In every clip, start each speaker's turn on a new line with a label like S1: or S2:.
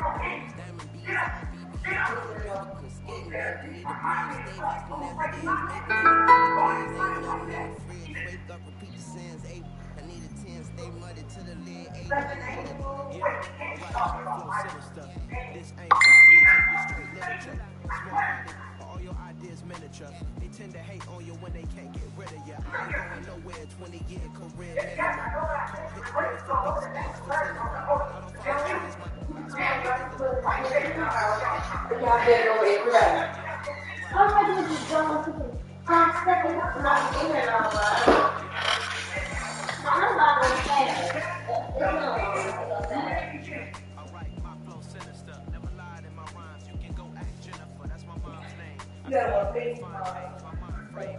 S1: Diamond beads, all BBs, pushing biblical. Skating like we need to bring statements from as it is. Making it through the kids, ain't nothing in the fridge. Wake up, repeat the sins, 8. I need a 10, stay muddy to the lid, 800. Yeah, alright, my flow sinister. This ain't rap music, this straight literature. Smart-minded, all your ideas miniature. They tend to hate on you when they can't get rid of you. I ain't going nowhere, 20 year career minimum. Call hit boys for beats, beats for cinema. I don't follow trends, my alright, my flow sinister. Never lied in my rhymes. You can go ask Jennifer, that's my mom's name. I got a fine face, my mind frame.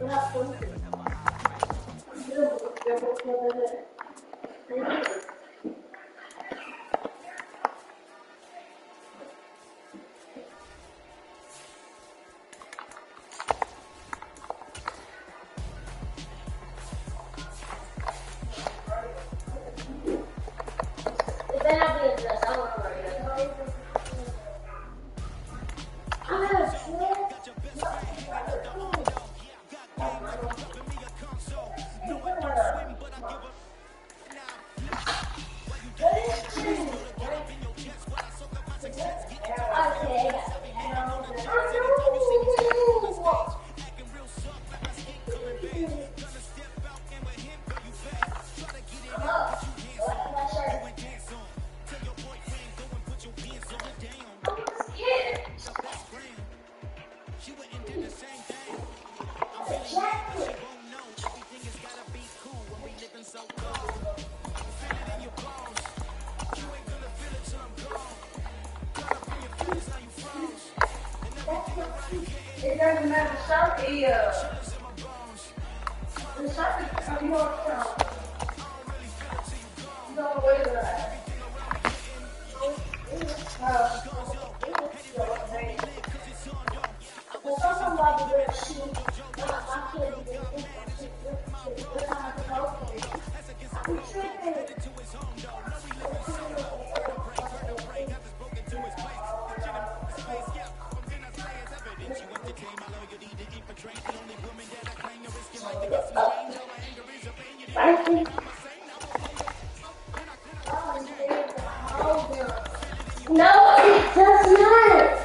S2: It doesn't matter, Sharpie, the Sharpie, you know, you don't wait for that. There's something about the red shoe, my kid no, it does not.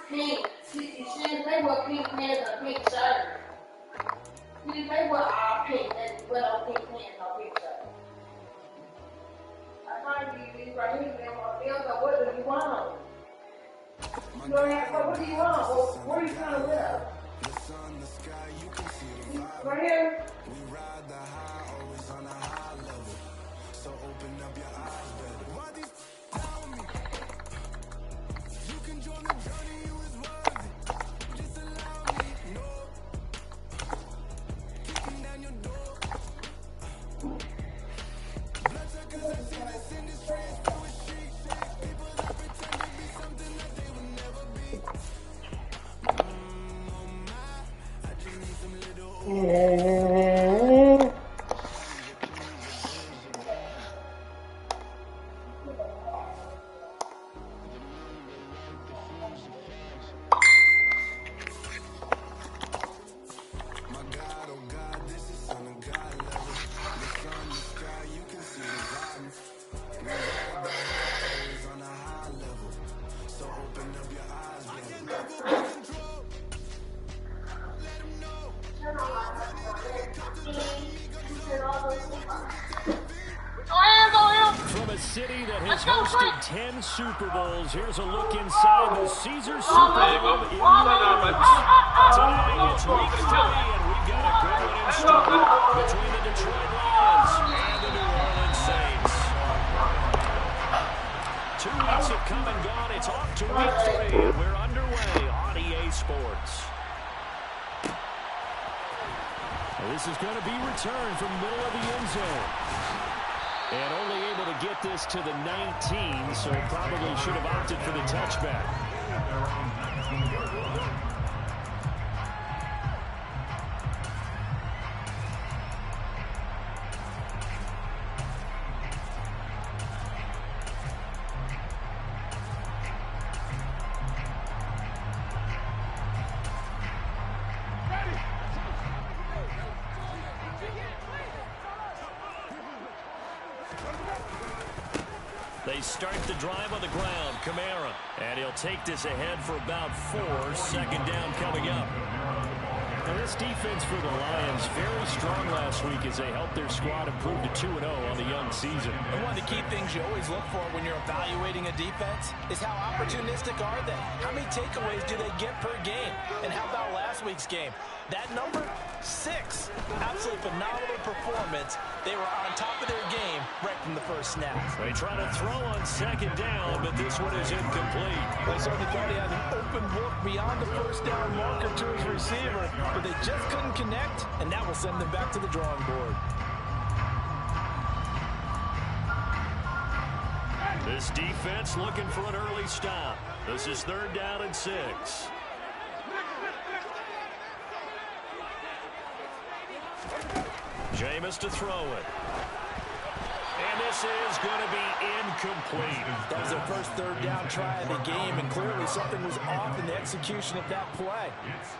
S2: Pink. You shouldn't play with pink pants or pink shirt. You didn't play with all pink and with no pink pants or pink shirt. I find you right here in my field, so what do you want? You don't have to, what do you want? Or where are you trying to live? Right here? We ride the high, always on a high level. So open up your eyes better. Why these tell me? You can join the journey, you is worth it. Just allow me, no. Kicking down your door. Bloodsuckers, I see this industry is filled with street shit. People that pretend to be something that they will never be. Oh my, I just need some little
S3: city that has hosted 10 Super Bowls. Here's a look inside the Caesars Superdome in New Orleans. Tonight it's week 3, and we've got a good one in store between the Detroit Lions and the New Orleans Saints. 2 weeks have come and gone. It's off to week 3, and we're underway on EA Sports. This is going to be returned from the middle of the end zone. And only able to get this to the 19, so probably should have opted for the touchback. They start the drive on the ground. Kamara. And he'll take this ahead for about 4. Second down coming up. Now this defense for the Lions, very strong last week as they helped their squad improve to 2-0 on the young season.
S4: And one of the key things you always look for when you're evaluating a defense is how opportunistic are they? How many takeaways do they get per game? And how about last week's game? That number, 6. Absolutely phenomenal performance. They were on top of their game right from the first snap.
S3: They try to throw on second down, but this one is incomplete.
S4: They certainly thought he had an open look beyond the first down marker to his receiver, but they just couldn't connect, and that will send them back to the drawing board.
S3: This defense looking for an early stop. This is 3rd down and 6. Jameis to throw it. And this is going to be incomplete.
S4: That was their first 3rd down try of the game, and clearly something was off in the execution of that play.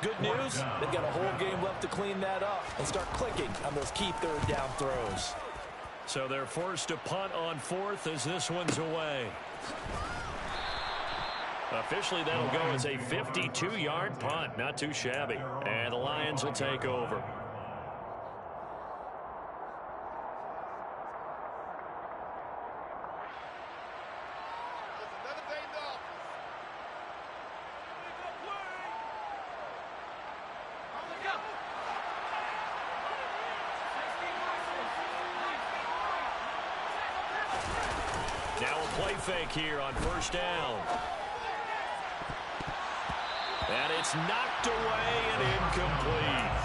S4: Good news, they've got a whole game left to clean that up and start clicking on those key 3rd down throws.
S3: So they're forced to punt on 4th as this one's away. Officially, that'll go as a 52-yard punt. Not too shabby. And the Lions will take over. Now a play fake here on 1st down. And it's knocked away and incomplete.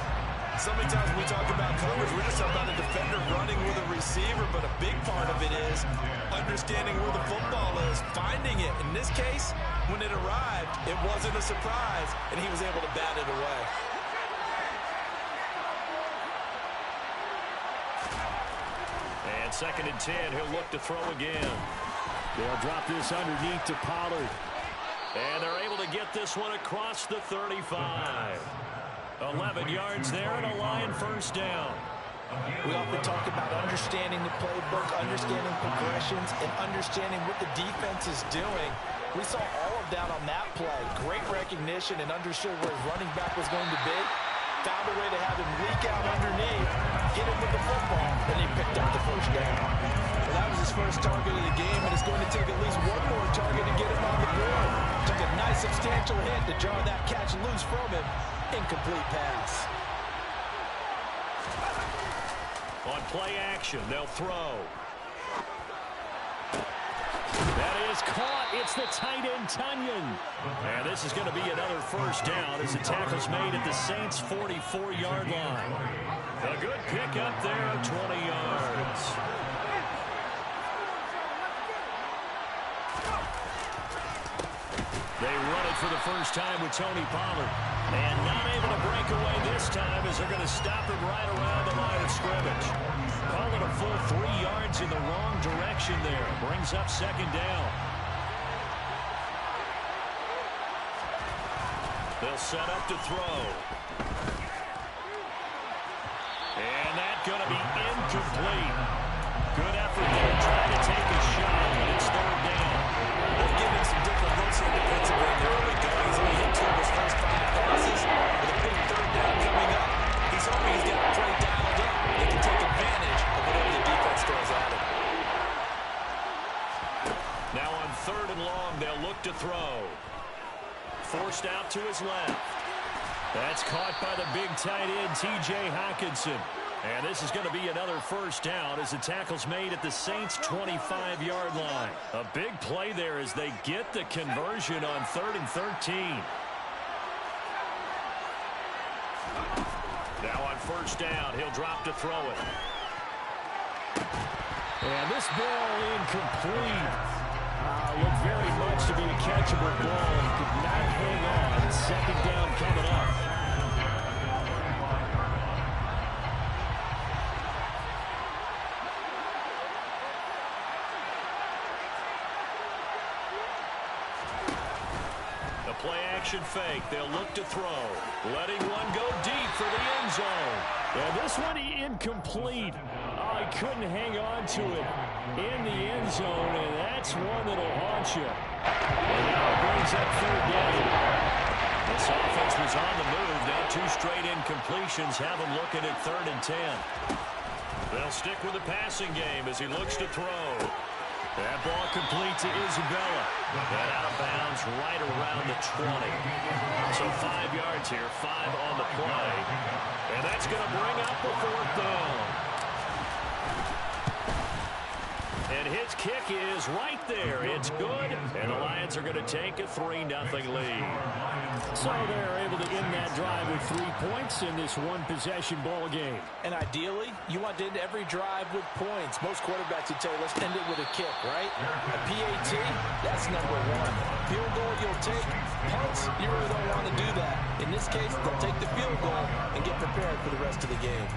S4: So many times we talk about coverage, we're just talking about a defender running with a receiver, but a big part of it is understanding where the football is, finding it. In this case, when it arrived, it wasn't a surprise, and he was able to bat it away.
S3: And 2nd and 10, he'll look to throw again. They'll drop this underneath to Pollard. And they're able to get this one across the 35. 11 yards there and a Lion 1st down.
S4: We often talk about understanding the playbook, understanding progressions, and understanding what the defense is doing. We saw all of that on that play. Great recognition and understood where his running back was going to be. Found a way to have him leak out underneath, get him with the football, and he picked up the 1st down. Well, that was his first target of the game, and it's going to take at least one more target to get him on the board. Took a nice substantial hit to jar that catch loose from him. Incomplete pass.
S3: On play action, they'll throw. That is caught. It's the tight end, Tunyon. And this is going to be another 1st down as the tackle's made at the Saints' 44-yard line. A good pickup there of 20 yards. They run it for the first time with Tony Pollard. And not able to break away this time as they're going to stop him right around the line of scrimmage. Call it a full 3 yards in the wrong direction there. Brings up 2nd down. They'll set up to throw. And that's going to be incomplete. Good effort there trying to take a shot, but it's 3rd down.
S4: They're giving some different looks here defensively in the early goings. He hit 2 of his first 5 passes with a big 3rd down coming up. He's hoping he's got a play dialed up. They can take advantage of whatever the defense throws at him.
S3: long. They'll look to throw. Forced out to his left. That's caught by the big tight end, T.J. Hockenson. And this is going to be another first down as the tackle's made at the Saints' 25-yard line. A big play there as they get the conversion on 3rd and 13. Now on first down, he'll drop to throw it. And this ball incomplete. Looked very much to be a catchable ball. Could not hang on. 2nd down coming up. Play-action fake. They'll look to throw. Letting one go deep for the end zone. And this one incomplete. He couldn't hang on to it in the end zone, and that's one that'll haunt you. And now it brings up 3rd down. This offense was on the move. Now 2 straight incompletions have them looking at 3rd and 10. They'll stick with the passing game as he looks to throw. That ball complete to Isabella. And out of bounds right around the 20. So 5 yards here, 5 on the play. And that's going to bring up the 4th down. And his kick is right there. It's good. And the Lions are going to take a 3-0 lead. So they're able to end that drive with 3 points in this one-possession ball game.
S4: And ideally, you want to end every drive with points. Most quarterbacks would tell you, let's end it with a kick, right? A PAT, that's number 1. Field goal you'll take. Punts, you really don't want to do that. In this case, they'll take the field goal and get prepared for the rest of the game.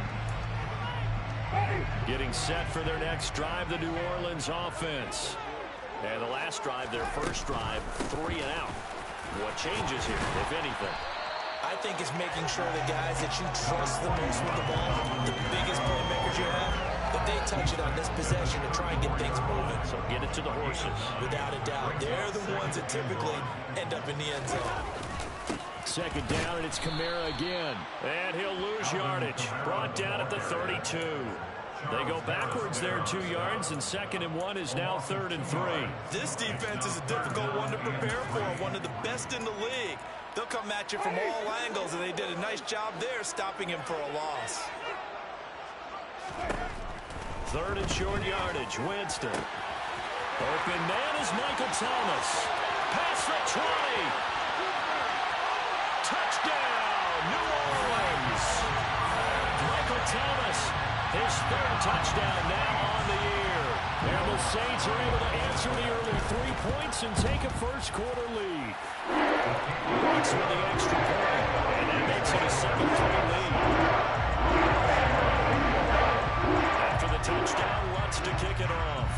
S3: Getting set for their next drive, the New Orleans offense. And the last drive, their first drive, 3 and out. What changes here, if anything?
S4: I think it's making sure the guys that you trust the most with the ball, the biggest playmakers you have, that they touch it on this possession to try and get things moving.
S3: So get it to the horses.
S4: Without a doubt, they're the ones that typically end up in the end zone.
S3: 2nd down, and it's Kamara again. And he'll lose yardage. Brought down at the 32. They go backwards there 2 yards, and 2nd and 1 is now 3rd and 3.
S4: This defense is a difficult one to prepare for, one of the best in the league. They'll come at you from all angles, and they did a nice job there stopping him for a loss.
S3: 3rd and short yardage, Winston. Open man is Michael Thomas. Past the 20. Touchdown, New Orleans. Michael Thomas, his 3rd touchdown now on the year. And the Saints are able to answer the early 3 points and take a first-quarter lead. Bucks with the extra point, and that makes it a 7-3 lead. After the touchdown, Lutz to kick it off.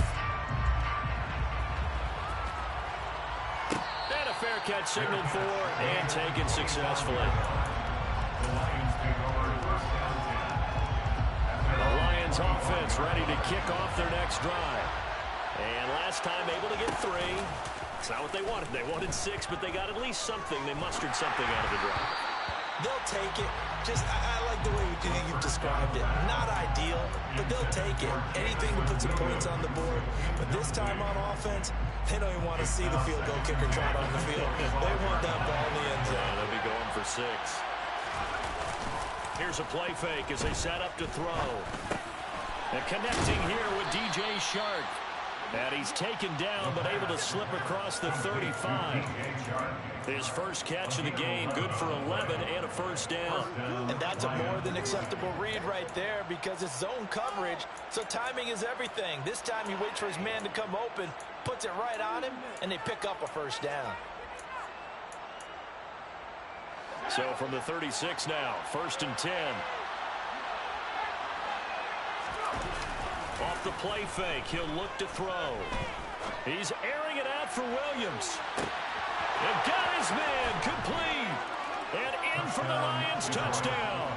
S3: And a fair catch signaled for and taken successfully. The Lions offense ready to kick off their next drive. And last time able to get 3. It's not what they wanted. They wanted 6, but they got at least something. They mustered something out of the drive.
S4: They'll take it. I like the way you've described it. Not ideal, but they'll take it. Anything to put some points on the board. But this time on offense, they don't even want to see the field goal kicker trot on the field. They want that ball in the end zone.
S3: They'll be going for 6. Here's a play fake as they set up to throw. And connecting here with DJ Shark. And he's taken down, but able to slip across the 35. His first catch of the game, good for 11 and a first down.
S4: And that's a more than acceptable read right there because it's zone coverage, so timing is everything. This time he waits for his man to come open, puts it right on him, and they pick up a first down.
S3: So from the 36 now, 1st and 10. Off the play fake, he'll look to throw. He's airing it out for Williams. And got his man complete. And in for the Lions touchdown.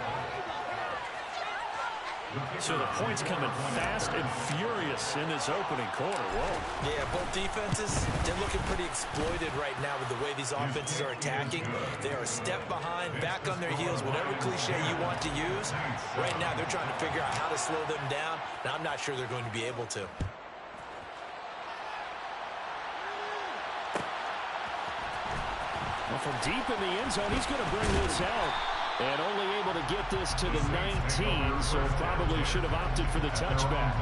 S3: So the points coming fast and furious in this opening quarter. Whoa.
S4: Yeah, both defenses, they're looking pretty exploited right now with the way these offenses are attacking. They are a step behind, back on their heels, whatever cliche you want to use. Right now, they're trying to figure out how to slow them down, and I'm not sure they're going to be able to.
S3: Well, from deep in the end zone, he's going to bring this out. And only able to get this to the 19, so probably should have opted for the touchback.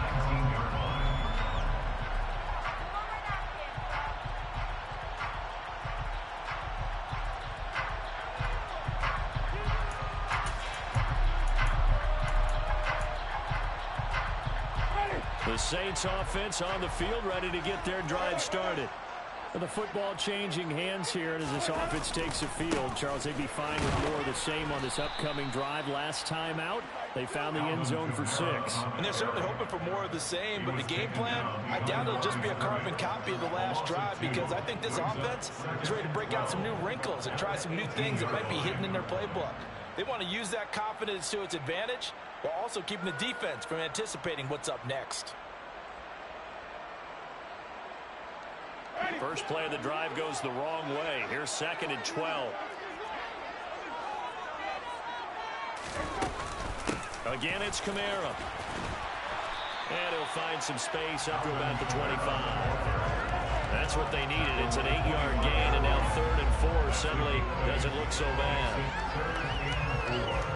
S3: The Saints offense on the field, ready to get their drive started. The football changing hands here as this offense takes the field. Charles, they'd be fine with more of the same on this upcoming drive. Last time out, they found the end zone for 6.
S4: And they're certainly hoping for more of the same, but the game plan, I doubt it'll just be a carbon copy of the last drive, because I think this offense is ready to break out some new wrinkles and try some new things that might be hidden in their playbook. They want to use that confidence to its advantage while also keeping the defense from anticipating what's up next.
S3: First play of the drive goes the wrong way. Here's 2nd and 12. Again, it's Kamara. And he'll find some space up to about the 25. That's what they needed. It's an 8-yard gain, and now 3rd and 4 suddenly doesn't look so bad.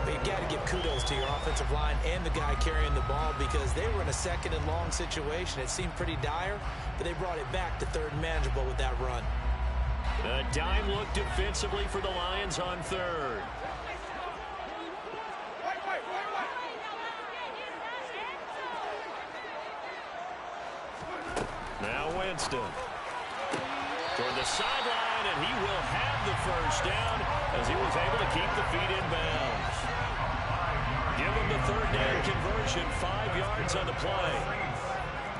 S4: But you got to give kudos to your offensive line and the guy carrying the ball, because they were in a 2nd and long situation. It seemed pretty dire, but they brought it back to 3rd and manageable with that run.
S3: A dime look defensively for the Lions on 3rd. Now Winston toward the sideline, and he will have the first down as he was able to keep the feet in bounds. Give him the 3rd down conversion, 5 yards on the play.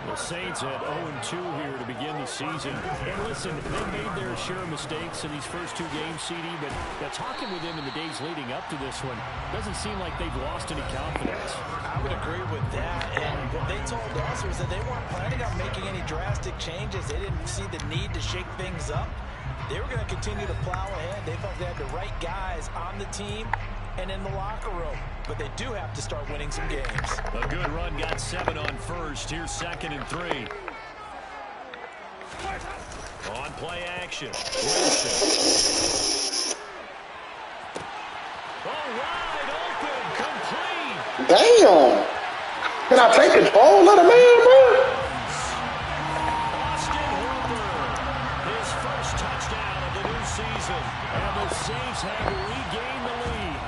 S3: The Saints at 0-2 here to begin the season. And listen, they made their share of mistakes in these first 2 games, CD, but talking with them in the days leading up to this one, doesn't seem like they've lost any confidence.
S4: I would agree with that, and what they told us was that they weren't planning on making any drastic changes. They didn't see the need to shake things up. They were going to continue to plow ahead. They felt they had the right guys on the team and in the locker room, but they do have to start winning some games.
S3: A good run, got 7 on first. Here's 2nd and 3. On play action, Winston. Oh, wide open, complete.
S5: Damn. Can I take control of the man, bro?
S3: Austin Hooper, his first touchdown of the new season, and the Saints have regained the lead.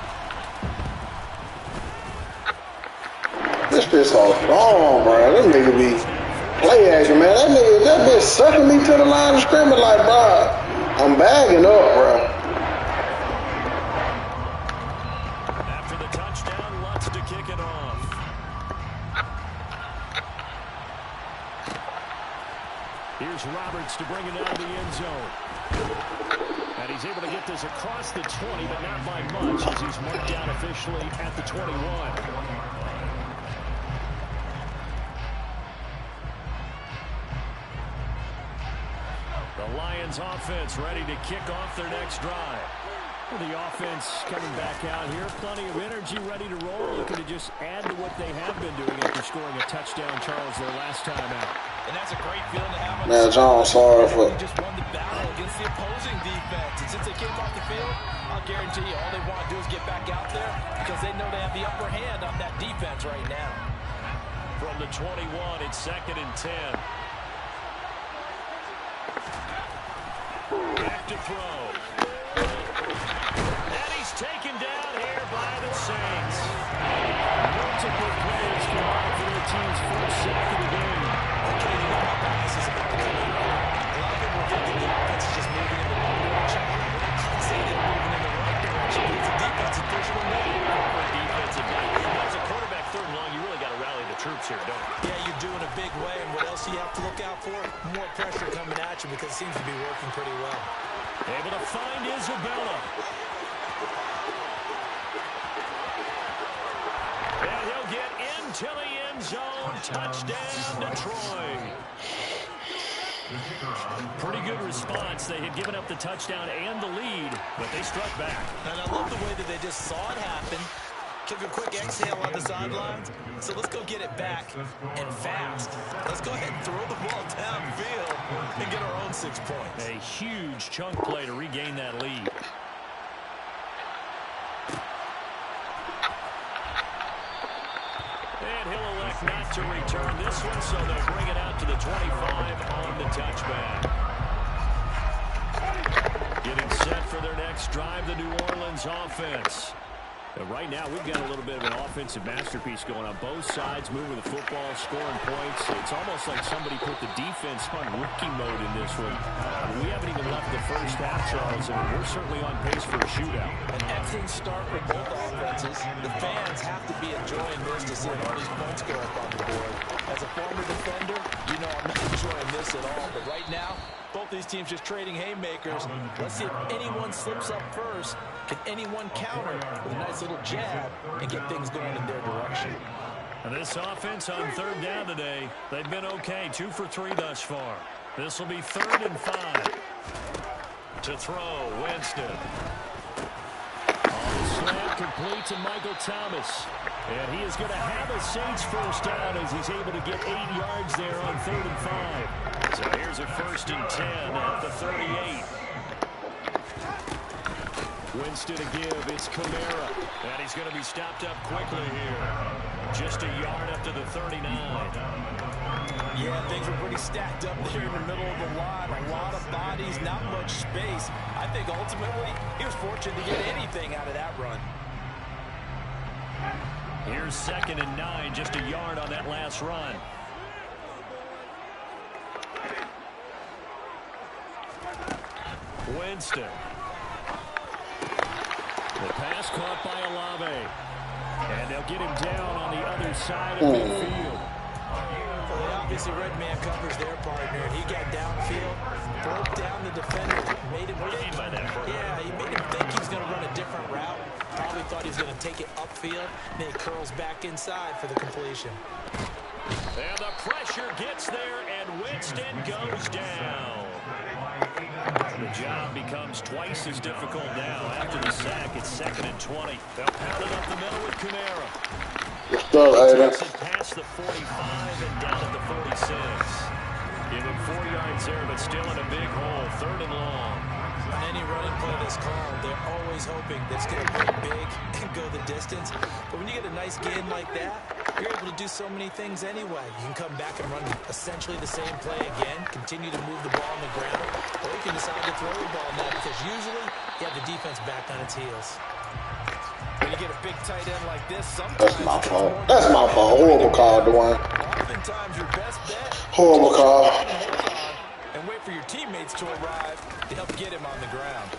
S5: This bitch so strong, bro. This nigga be play action, man. That bitch sucking me to the line of scrimmage like, bro, I'm bagging up, bro.
S3: After the touchdown, Lutz to kick it off. Here's Roberts to bring it out of the end zone. And he's able to get this across the 20, but not by much, as he's marked down officially at the 21. The Lions offense ready to kick off their next drive. Well, the offense coming back out here, plenty of energy, ready to roll, looking to just add to what they have been doing after scoring a touchdown, Charles, their last time out.
S4: And that's a great feeling to have.
S5: Man, John, sorry for...
S4: They just won the battle against the opposing defense. And since they came off the field, I'll guarantee you all they want to do is get back out there, because they know they have the upper hand on that defense right now.
S3: From the 21, it's 2nd and 10. Back to throw. And he's taken down here by the Saints. Multiple players combined for their team's first sack of the game.
S4: Okay, you know how bias is about to come in. A lot of people are thinking the offense is just moving in the wrong direction. I'd say they're moving in the right direction, because the defense is pushing them down.
S3: Defensive back. As a quarterback 3rd and long, you really got to rally the troops here, don't you?
S4: Yeah, you do in a big way, and what else do you have to look out for? More pressure coming at you, because it seems to be working pretty well.
S3: Able to find Isabella. And he'll get into the end zone. Touchdown, Detroit. Pretty good response. They had given up the touchdown and the lead, but they struck back.
S4: And I love the way that they just saw it happen, Took a quick exhale on the sidelines. So let's go get it back and fast. Let's go ahead and throw the ball downfield and get our own 6 points.
S3: A huge chunk play to regain that lead. And he'll elect not to return this one, so they'll bring it out to the 25 on the touchback. Getting set for their next drive, the New Orleans offense. Right now, we've got a little bit of an offensive masterpiece going on. Both sides moving the football, scoring points. It's almost like somebody put the defense on rookie mode in this one. We haven't even left the first half, Charles, and we're certainly on pace for a shootout.
S4: An excellent start for both offenses. The fans have to be enjoying this to see all these points go up on the board. As a former defender, you know I'm not enjoying this at all. But right now, both these teams just trading haymakers. Let's see if anyone slips up first. Can anyone counter with a nice little jab and get things going in their direction?
S3: And this offense on third down today, they've been okay. 2 for 3 thus far. This will be 3rd and 5. To throw, Winston. On the slant, complete to Michael Thomas. And he is going to have a Saints first down as he's able to get 8 yards there on 3rd and 5. So here's a 1st and 10 at the 38. Winston to give, it's Kamara. And he's going to be stopped up quickly here. Just a yard up to the 39.
S4: Yeah, things were pretty stacked up there in the middle of the line. A lot of bodies, not much space. I think ultimately he was fortunate to get anything out of that run.
S3: Here's 2nd and 9, just a yard on that last run. Winston. The pass caught by Olave. And they'll get him down on the other side of midfield.
S4: Well, they obviously red man covers their partner, and he got downfield, broke down the defender, made him think. Yeah, he made him think he was going to run a different route. Probably thought he was going to take it upfield, and then he curls back inside for the completion.
S3: And the pressure gets there, and Winston goes down. The job becomes twice as difficult now. After the sack, it's 2nd and 20. They'll pound it up the middle with Kamara. He takes it past the 45 and down at the 46. Give him 4 yards there, but still in a big hole. 3rd and long.
S4: On any running play that's called, they're always hoping that it's going to break big and go the distance. But when you get a nice gain like that, you're able to do so many things anyway. You can come back and run essentially the same play again, continue to move the ball on the ground, or you can decide to throw the ball now because usually you have the defense back on its heels. When you get a big tight end like this, sometimes...
S5: That's my fault. That's my fault. Horrible call, Dwayne.
S4: Oftentimes your best bet...
S5: Horrible call.
S4: And wait for your teammates to arrive to help get him on the ground.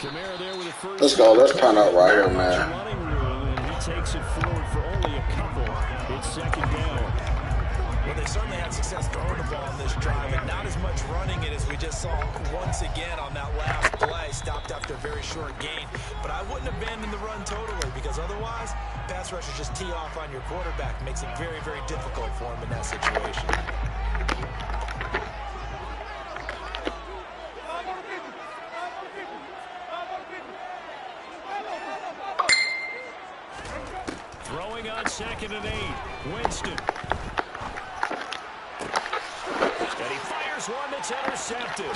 S3: Kamara there with the first.
S5: Let's go. Let's turn up right here, man.
S3: Running room, and he takes it forward for only a couple. It's 2nd down.
S4: Well, they certainly had success throwing the ball on this drive, and not as much running it as we just saw once again on that last play. Stopped after a very short gain. But I wouldn't abandon the run totally, because otherwise, pass rushers just tee off on your quarterback. Makes it very, very difficult for him in that situation.
S3: Throwing on 2nd and 8. Winston. And he fires one that's intercepted.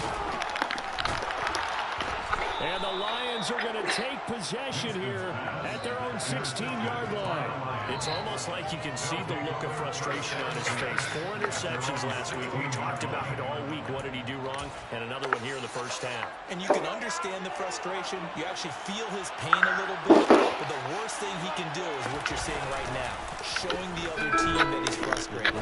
S3: And the Lions are going to take possession here at their own 16-yard line. It's almost like you can see the look of frustration on his face. 4 interceptions last week. We talked about it all week. What did he do wrong? And another one here in the first half.
S4: And you can understand the frustration. You actually feel his pain a little bit. But the worst thing he can do is what you're seeing right now. Showing the other team that he's frustrated.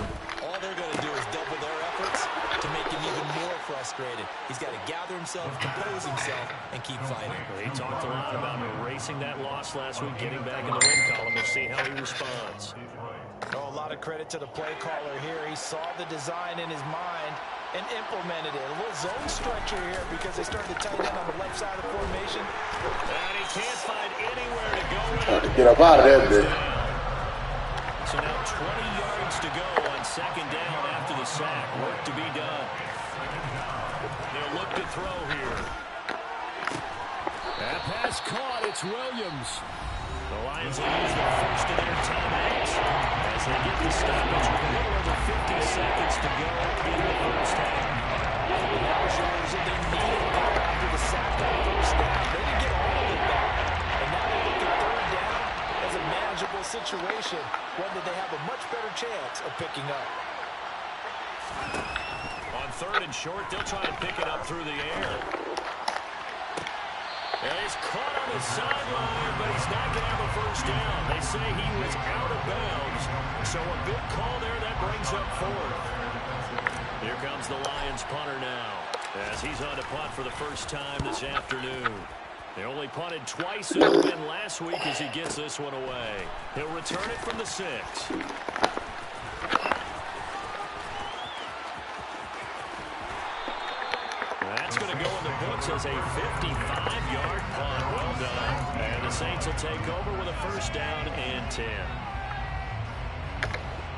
S4: All they're going to do is double their efforts to make him even more frustrated. He's got to gather himself, compose himself, and keep fighting.
S3: He talked a lot about erasing that loss last week, getting back in the win column. We'll see how he responds.
S4: Oh, a lot of credit to the play caller here. He saw the design in his mind and implemented it. A little zone structure here because they started to tight end on the left side of the formation.
S3: And he can't find anywhere to go.
S5: Trying to get up out of that bitch.
S3: So now 20 yards to go on 2nd down after the sack. Work to be done. They'll look to throw here. That pass caught. It's Williams. The Lions will use the first of their timeouts as they get the stoppage with a little over 50 seconds to go in the first half.
S4: Now shows that they needed that after the sack on first down. They didn't get all of it back. And now they look at third down as a manageable situation, one that they have a much better chance of picking up.
S3: On third and short, they'll try and pick it up through the air. And he's caught on the sideline, but he's not going to have a first down. They say he was out of bounds. So a big call there that brings up fourth. Here comes the Lions punter now, as he's on to punt for the first time this afternoon. They only punted twice in the win last week as he gets this one away. He'll return it from the 6. That's going to go in the books as a 55-yard punt. Well done. And the Saints will take over with a first down and 10.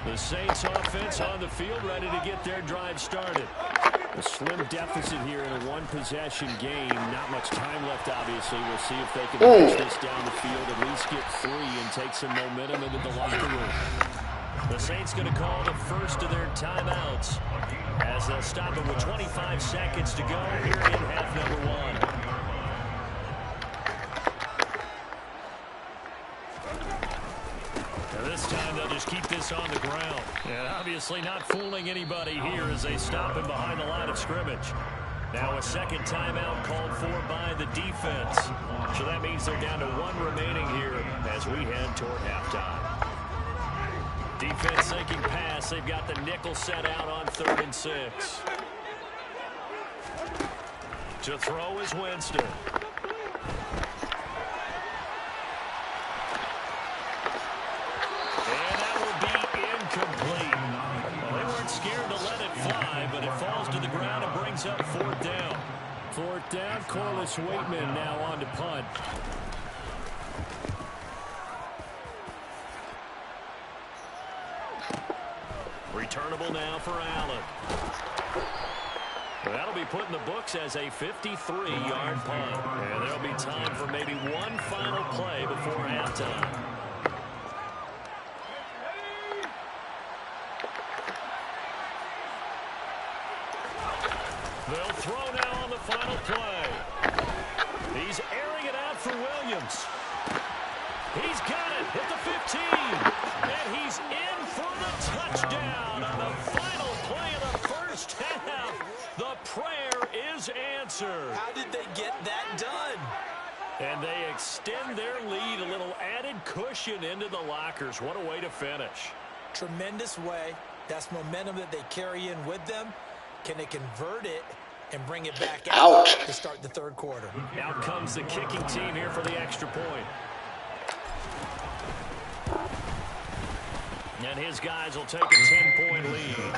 S3: The Saints offense on the field ready to get their drive started. A slim deficit here in a one-possession game. Not much time left, obviously. We'll see if they can push this down the field, at least get 3 and take some momentum into the locker room. The Saints going to call the first of their timeouts as they'll stop it with 25 seconds to go here in half number 1. This time they'll just keep this on the ground. And obviously not fooling anybody here as they stop him behind the line of scrimmage. Now a second timeout called for by the defense. So that means they're down to 1 remaining here as we head toward halftime. Defense sinking pass. They've got the nickel set out on 3rd and 6. To throw is Winston. Complete. Well, they weren't scared to let it fly, but it falls to the ground and brings up 4th down. 4th down, Corliss Waitman now on to punt. Returnable now for Allen. Well, that'll be put in the books as a 53-yard punt. And there'll be time for maybe one final play before halftime. They'll throw now on the final play. He's airing it out for Williams. He's got it at the 15. And he's in for the touchdown on the final play of the first half. The prayer is answered.
S4: How did they get that done?
S3: And they extend their lead, a little added cushion into the lockers. What a way to finish.
S4: Tremendous way. That's momentum that they carry in with them. Can they convert it and bring it back out to start the 3rd quarter?
S3: Out comes the kicking team here for the extra point. And his guys will take a 10-point lead.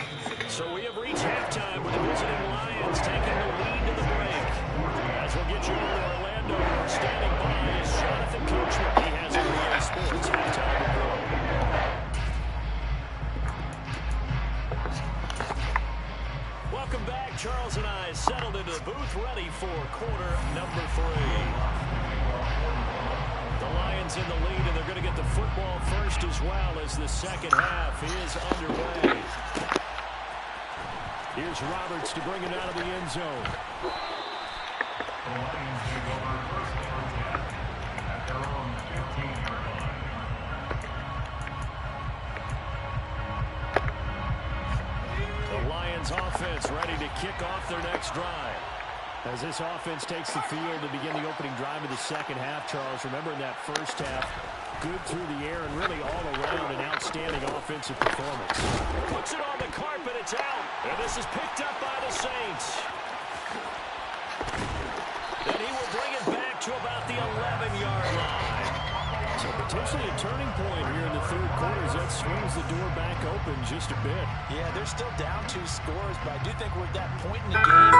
S3: So we have reached halftime with the visiting Lions taking the lead to the break. As we'll get you over to Orlando, standing by is Jonathan Coachman. He has a EA Sports halftime report. Welcome back. Charles and I settled into the booth, ready for quarter number 3. The Lions in the lead, and they're going to get the football first as well as the second half is underway. Here's Roberts to bring it out of the end zone. The Lions offense ready to kick off their next drive. As this offense takes the field to begin the opening drive of the second half, Charles, remember in that first half, good through the air and really all around an outstanding offensive performance. Puts it on the carpet, it's out, and this is picked up by the Saints. And he will bring it back to about the 11-yard line. So potentially a turning point here in the 3rd quarter as that swings the door back open just a bit.
S4: Yeah, they're still down 2 scores, but I do think we're at that point in the game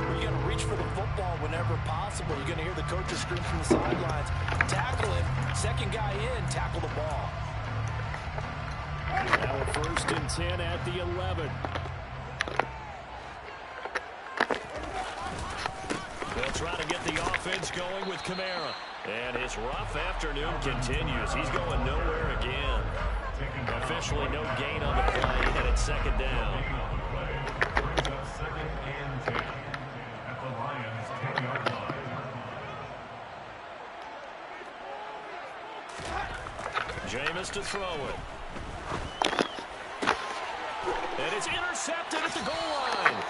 S4: where you're going to reach for the football whenever possible. You're going to hear the coaches scream from the sidelines. Tackle him. Second guy in, tackle the ball.
S3: Now a 1st and 10 at the 11. They'll try to get the offense going with Kamara. And his rough afternoon continues. He's going nowhere again. Officially no gain on the play, and it's second down. Jameis to throw it. And it's intercepted at the goal line.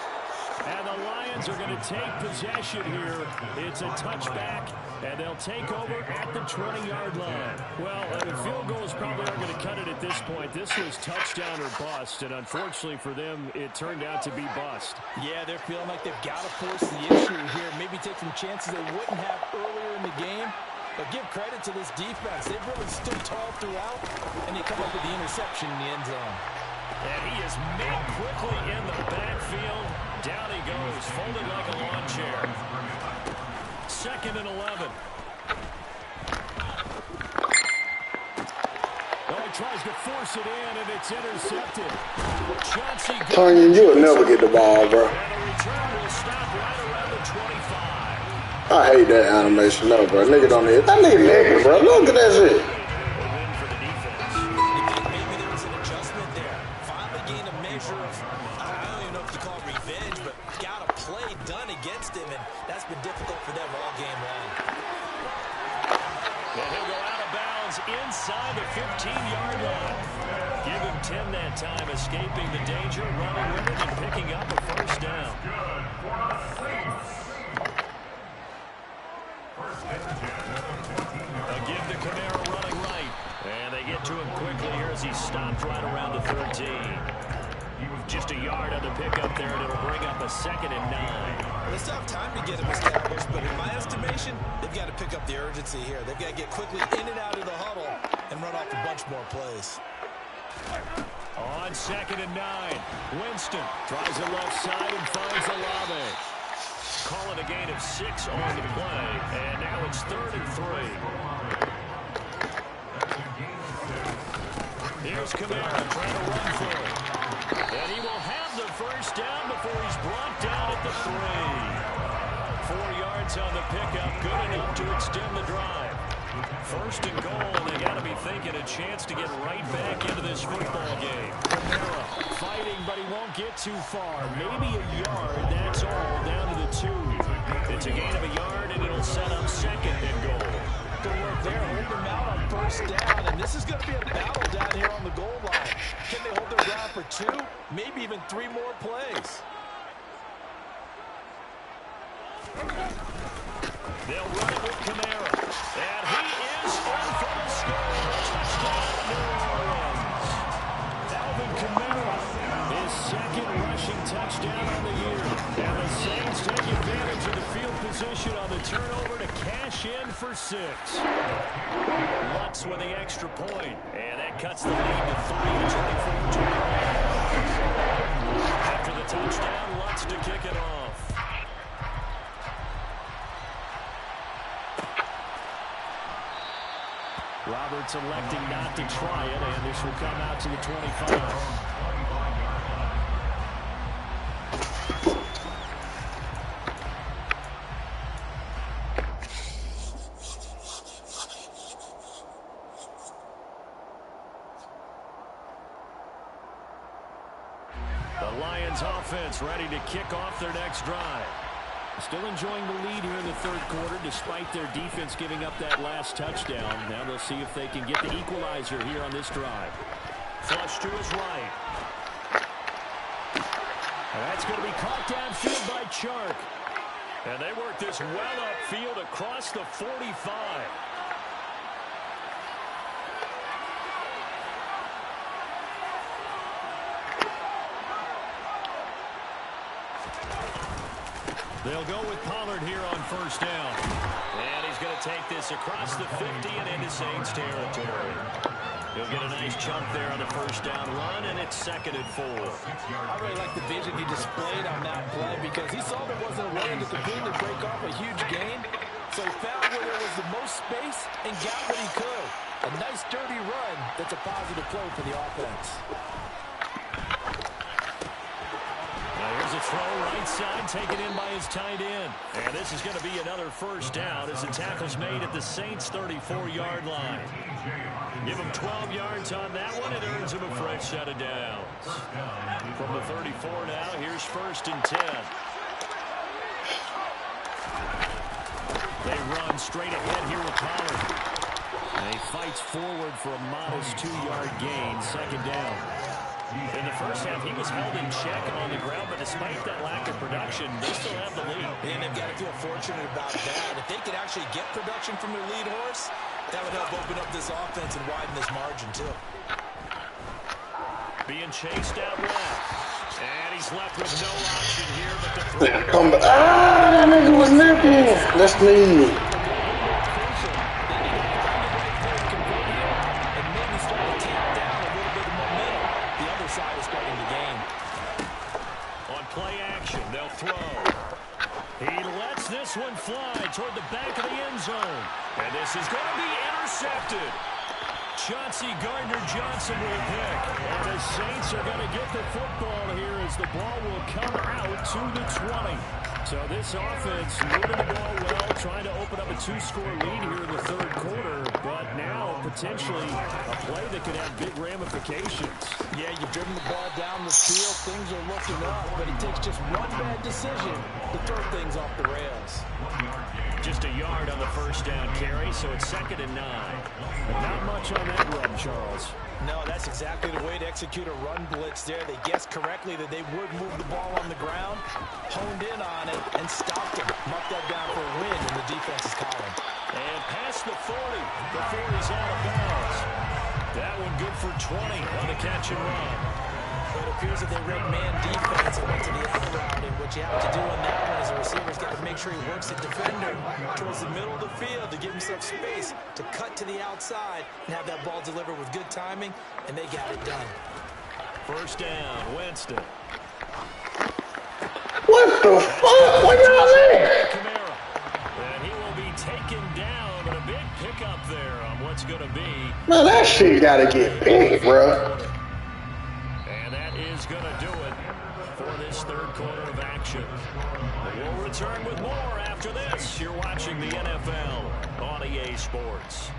S3: And the Lions are going to take possession here. It's a touchback, and they'll take over at the 20-yard line. Well, the field goals probably aren't going to cut it at this point. This was touchdown or bust, and unfortunately for them, it turned out to be bust.
S4: Yeah, they're feeling like they've got to force the issue here. Maybe take some chances they wouldn't have earlier in the game. But give credit to this defense. They've really stood tall throughout, and they come up with the interception in the end zone.
S3: And he is met quickly in the backfield. Down he goes, folded like a lawn chair. 2nd and 11. Oh, he tries to force it in, and it's intercepted. Chauncey
S5: Tonyan, you will never get the ball, bro.
S3: And the return will stop right around the 25.
S5: I hate that animation, no, bro. Nigga don't hit. That nigga naked, bro. Look at that shit.
S3: Inside the 15-yard line. Give him 10 that time, escaping the danger, running with it, and picking up a first down. A give to Kamara running right. And they get to him quickly here as he stopped right around the 13. Just a yard on the pickup there, and it'll bring up a 2nd and 9.
S4: They still have time to get him established, but in my estimation, they've got to pick up the urgency here. They've got to get quickly in and out of the huddle and run off a bunch more plays.
S3: On 2nd and 9, Winston tries the left side and finds Olave. Call it a gain of 6 on the play, and now it's 3rd and 3. Here's Kamara trying to run for it. And he will have the first down before he's brought down at the 3. 4 yards on the pickup, good enough to extend the drive. 1st and goal, and they got to be thinking a chance to get right back into this football game. Kamara fighting, but he won't get too far. Maybe a yard, that's all, down to the 2. It's a gain of a yard, and it'll set up 2nd and goal.
S4: Good work there, hold them out on 1st down, and this is going to be a battle down here on the goal line. Can they hold their ground for 2, maybe even 3 more plays?
S3: They'll run it with Kamara, and he is in for the score. Touchdown, New Orleans. Alvin Kamara, his 2nd rushing touchdown on the year. And the Saints take advantage of the field position on the turnover to cash in for 6. Lutz with the extra point, and that cuts the lead to 3, 24-21. After the touchdown, Lutz to kick it off. Roberts electing not to try it, and this will come out to the 25. The Lions offense ready to kick off their next drive. Still enjoying the lead here in the 3rd quarter despite their defense giving up that last touchdown. Now they'll see if they can get the equalizer here on this drive. Flush to his right. And that's going to be caught downfield by Chark. And they work this well upfield across the 45. They'll go with Pollard here on 1st down. And he's going to take this across the 50 and into Saints territory. He'll get a nice chunk there on the 1st down run, and it's 2nd and 4.
S4: I really like the vision he displayed on that play because he saw there wasn't a way to completely break off a huge gain. So he found where there was the most space and got what he could. A nice dirty run that's a positive play for the offense.
S3: Now here's a throw right side, taken in by his tight end. And this is going to be another first down as the tackle's made at the Saints' 34-yard line. Give him 12 yards on that one. It earns him a fresh set of downs. From the 34 now, here's 1st and 10. They run straight ahead here with Pollard. And he fights forward for a modest 2-yard gain, 2nd down. In the first half, he was held in check on the ground, but despite that lack of production, they still have the lead.
S4: And they've got to feel fortunate about that. If they could actually get production from their lead horse, that would help open up this offense and widen this margin, too.
S3: Being chased out left. And he's left with no option here but to throw.
S5: Come back. Ah, that nigga was nipping. That's me.
S3: This one fly toward the back of the end zone. And this is going to be intercepted. Chauncey Gardner-Johnson will pick. And the Saints are going to get the football here as the ball will come out to the 20. So this offense moving the ball well, trying to open up a 2-score lead here in the 3rd quarter. But now potentially a play that could have big ramifications.
S4: Yeah, you've driven the ball down the field. Things are looking up, but it takes just one bad decision to throw things off the rails.
S3: Just a yard on the first down carry, so it's 2nd and 9. Not much on that run, Charles.
S4: No, that's exactly the way to execute a run blitz there. They guessed correctly that they would move the ball on the ground, honed in on it, and stopped them. Marked that down for a win in the defense's column.
S3: And past the 40. The 40's out of bounds. That one good for 20 on the catch and run.
S4: It appears that they read man defense and went to the out route, and what you have to do on that one is a receiver's got to make sure he works the defender towards the middle of the field to give himself space to cut to the outside and have that ball delivered with good timing, and they got it done.
S3: First down, Winston.
S5: What the fuck? What y'all at?
S3: And he will be taken down, but a big pickup there on what's going to be.
S5: Man, that shit gotta get picked, bro.
S3: And that is going to do it for this 3rd quarter of action. We'll return with more after this. You're watching the NFL on EA Sports.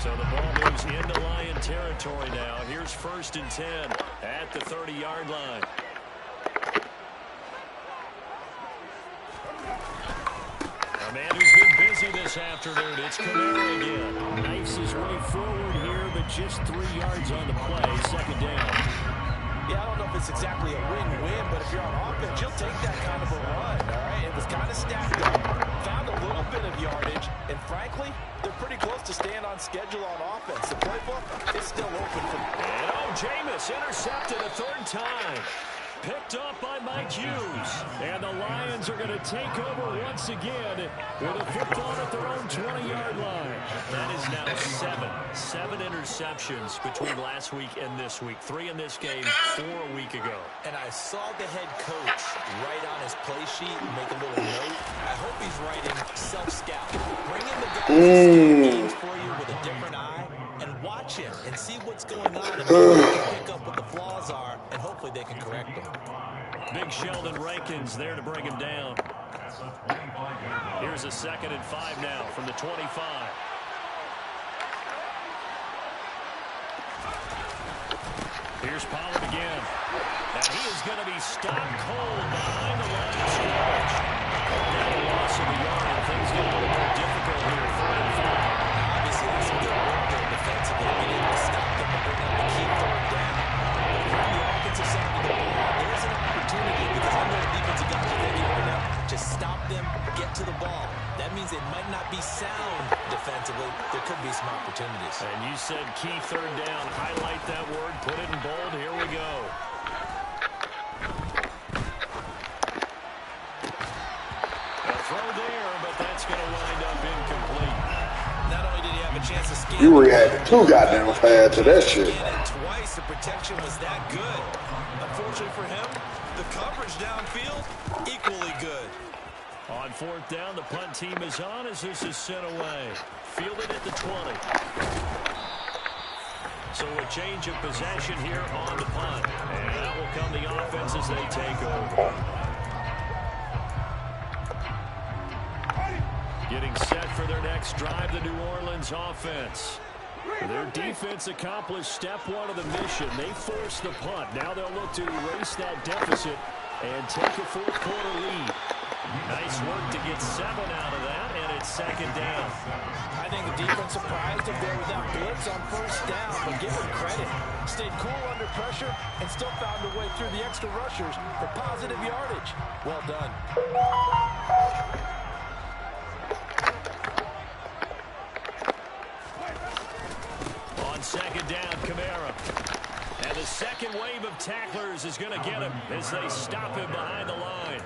S3: So the ball moves into Lion territory now. Here's 1st and 10 at the 30-yard line. A man who's been busy this afternoon. It's Kamara again. Knifes his way forward here, but just 3 yards on the play. 2nd down.
S4: Yeah, I don't know if it's exactly a win-win, but if you're on offense, you'll take that kind of a run, all right? It was kind of stacked up, found a little bit of yardage, and frankly, they're pretty close to staying on schedule on offense. The playbook is still open for them.
S3: And Jameis intercepted a 3rd time. Picked up by Mike Hughes. And the Lions are going to take over once again with a football at their own 20-yard line. That is now 7 interceptions between last week and this week. 3 in this game, 4 a week ago.
S4: And I saw the head coach write on his play sheet and make a little note. I hope he's writing self-scout. Bring in the guys who games for you with a different eye and watch him and see what's going on and pick up what the flaws are, and hopefully they can correct them.
S3: Big Sheldon Rankins there to bring him down. Here's a 2nd and 5 now from the 25. Here's Pollard again. And he is going to be stopped cold behind the line of scrimmage. Now a loss of a yard, and things get a little more difficult here. 3rd and 5.
S4: Obviously, there's some good work there defensively. We need to stop them and bring up the key 3rd down. But if you're on the offensive side of the ball, there's an opportunity because I know the defensive guys are thinking right now, just stop them, get to the ball. That means it might not be sound defensively. There could be some opportunities.
S3: And you said key 3rd down. Highlight that word. Put it in bold. Here we go. A throw there, but that's going to wind up incomplete.
S4: Not only did he have a chance to scan,
S5: You reacted too goddamn fast to that shit.
S4: Twice the protection was that good. Unfortunately for him, the coverage downfield equally good.
S3: On fourth down, the punt team is on as this is sent away. Fielded at the 20. So a change of possession here on the punt. And that will come the offense as they take over. Getting set for their next drive, the New Orleans offense. Their defense accomplished step one of the mission. They forced the punt. Now they'll look to erase that deficit and take a fourth quarter lead. Nice work to get 7 out of that, and it's second down.
S4: I think the defense surprised them there with that blitz on first down, but give them credit. Stayed cool under pressure and still found a way through the extra rushers for positive yardage. Well done.
S3: On second down, Kamara. And the second wave of tacklers is going to get him as they stop him behind the line.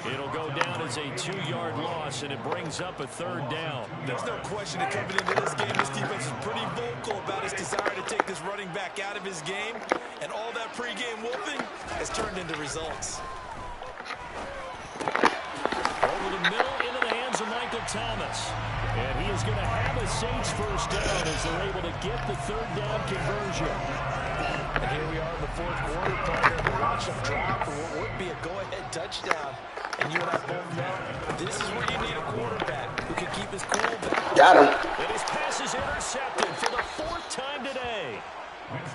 S3: It'll go down as a 2-yard loss, and it brings up a third down.
S4: There's no question that coming into this game, this defense is pretty vocal about its desire to take this running back out of his game, and all that pregame whooping has turned into results.
S3: Over the middle, into the hands of Michael Thomas. And he is going to have a Saints first down as they're able to get the third down conversion.
S4: And here we are in the fourth quarter, partner, to watch them drop for what would be a go-ahead touchdown. And you and I both know this is where you need a quarterback who can keep his cool back.
S5: Got him.
S3: And his pass is intercepted for the 4th time today.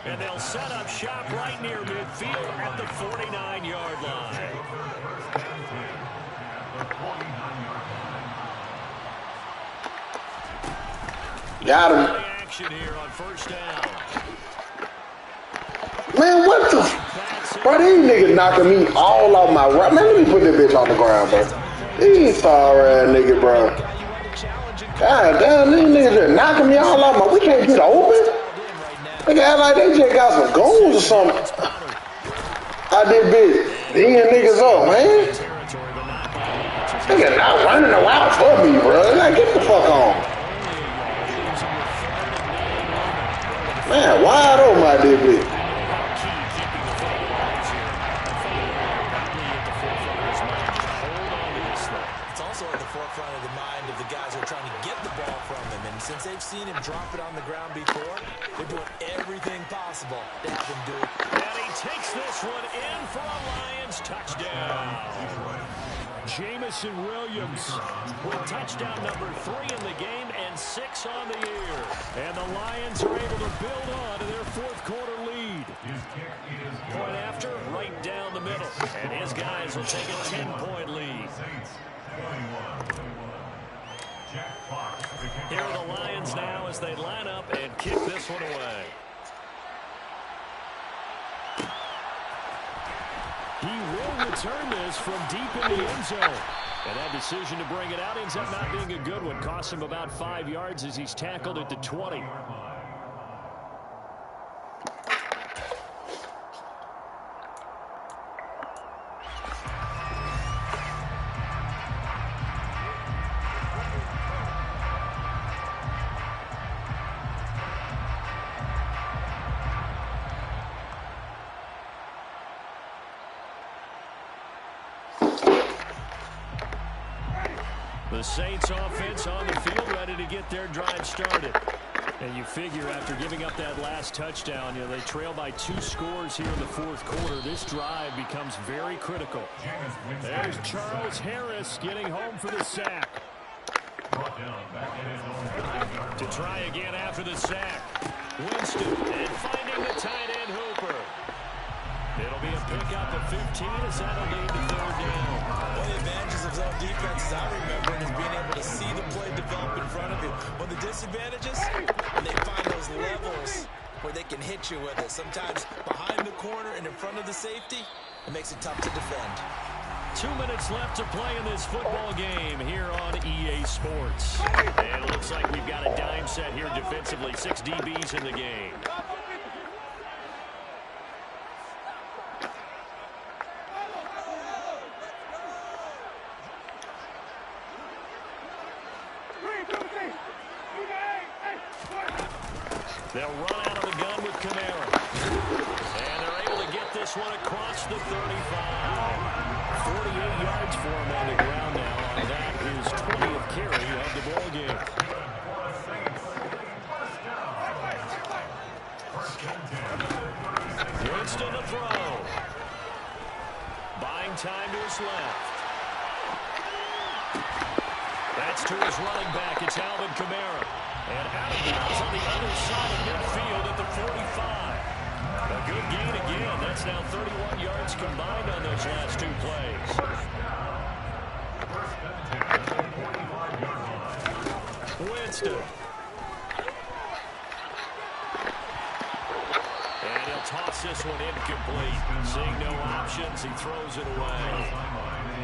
S3: And they'll set up shop right near midfield at the 49-yard line.
S5: Got him.
S3: Action here on first down.
S5: Man, what the? Bro, these niggas knocking me all off my right. Man, let me put this bitch on the ground, bro. These sorry ass niggas, bro. God damn, these niggas are knocking me all off my. We can't get open. They act like they just got some goons or something. I did bitch. These niggas up, man. Niggas not running around for me, bro. Like, get the fuck on. Man, wide open I did bitch.
S4: Since they've seen him drop it on the ground before, they're doing everything possible to have him do it.
S3: And he takes this one in for a Lions touchdown. Jamison Williams with touchdown number 3 in the game and 6 on the year. And the Lions are able to build on to their fourth quarter lead. Point after, right down the middle. And his guys will take a 10-point lead. Here are the Lions now as they line up and kick this one away. He will return this from deep in the end zone. And that decision to bring it out ends up not being a good one. Costs him about 5 yards as he's tackled at the 20. The Saints offense on the field ready to get their drive started. And you figure after giving up that last touchdown, they trail by 2 scores here in the fourth quarter. This drive becomes very critical. There's Charles Harris getting home for the sack. To try again after the sack. Winston and finding the tight end Hooper. It'll be a pickup of 15 as that'll lead to third down.
S4: One of the advantages of zone defenses I remember is being able to see the play develop in front of you. But the disadvantages, when they find those levels where they can hit you with it. Sometimes behind the corner and in front of the safety, it makes it tough to defend.
S3: 2 minutes left to play in this football game here on EA Sports. And it looks like we've got a dime set here defensively. 6 DBs in the game. They'll run out of the gun with Kamara. And they're able to get this one across the 35. 48 yards for him on the ground now. That is 20th carry of the ball game. Winston to throw. Buying time to his left. That's to his running back. It's Alvin Kamara. And out of bounds on the other side of midfield at the 45. A good gain again. That's now 31 yards combined on those last two plays. Winston. And he'll toss this one incomplete. Seeing no options, he throws it away.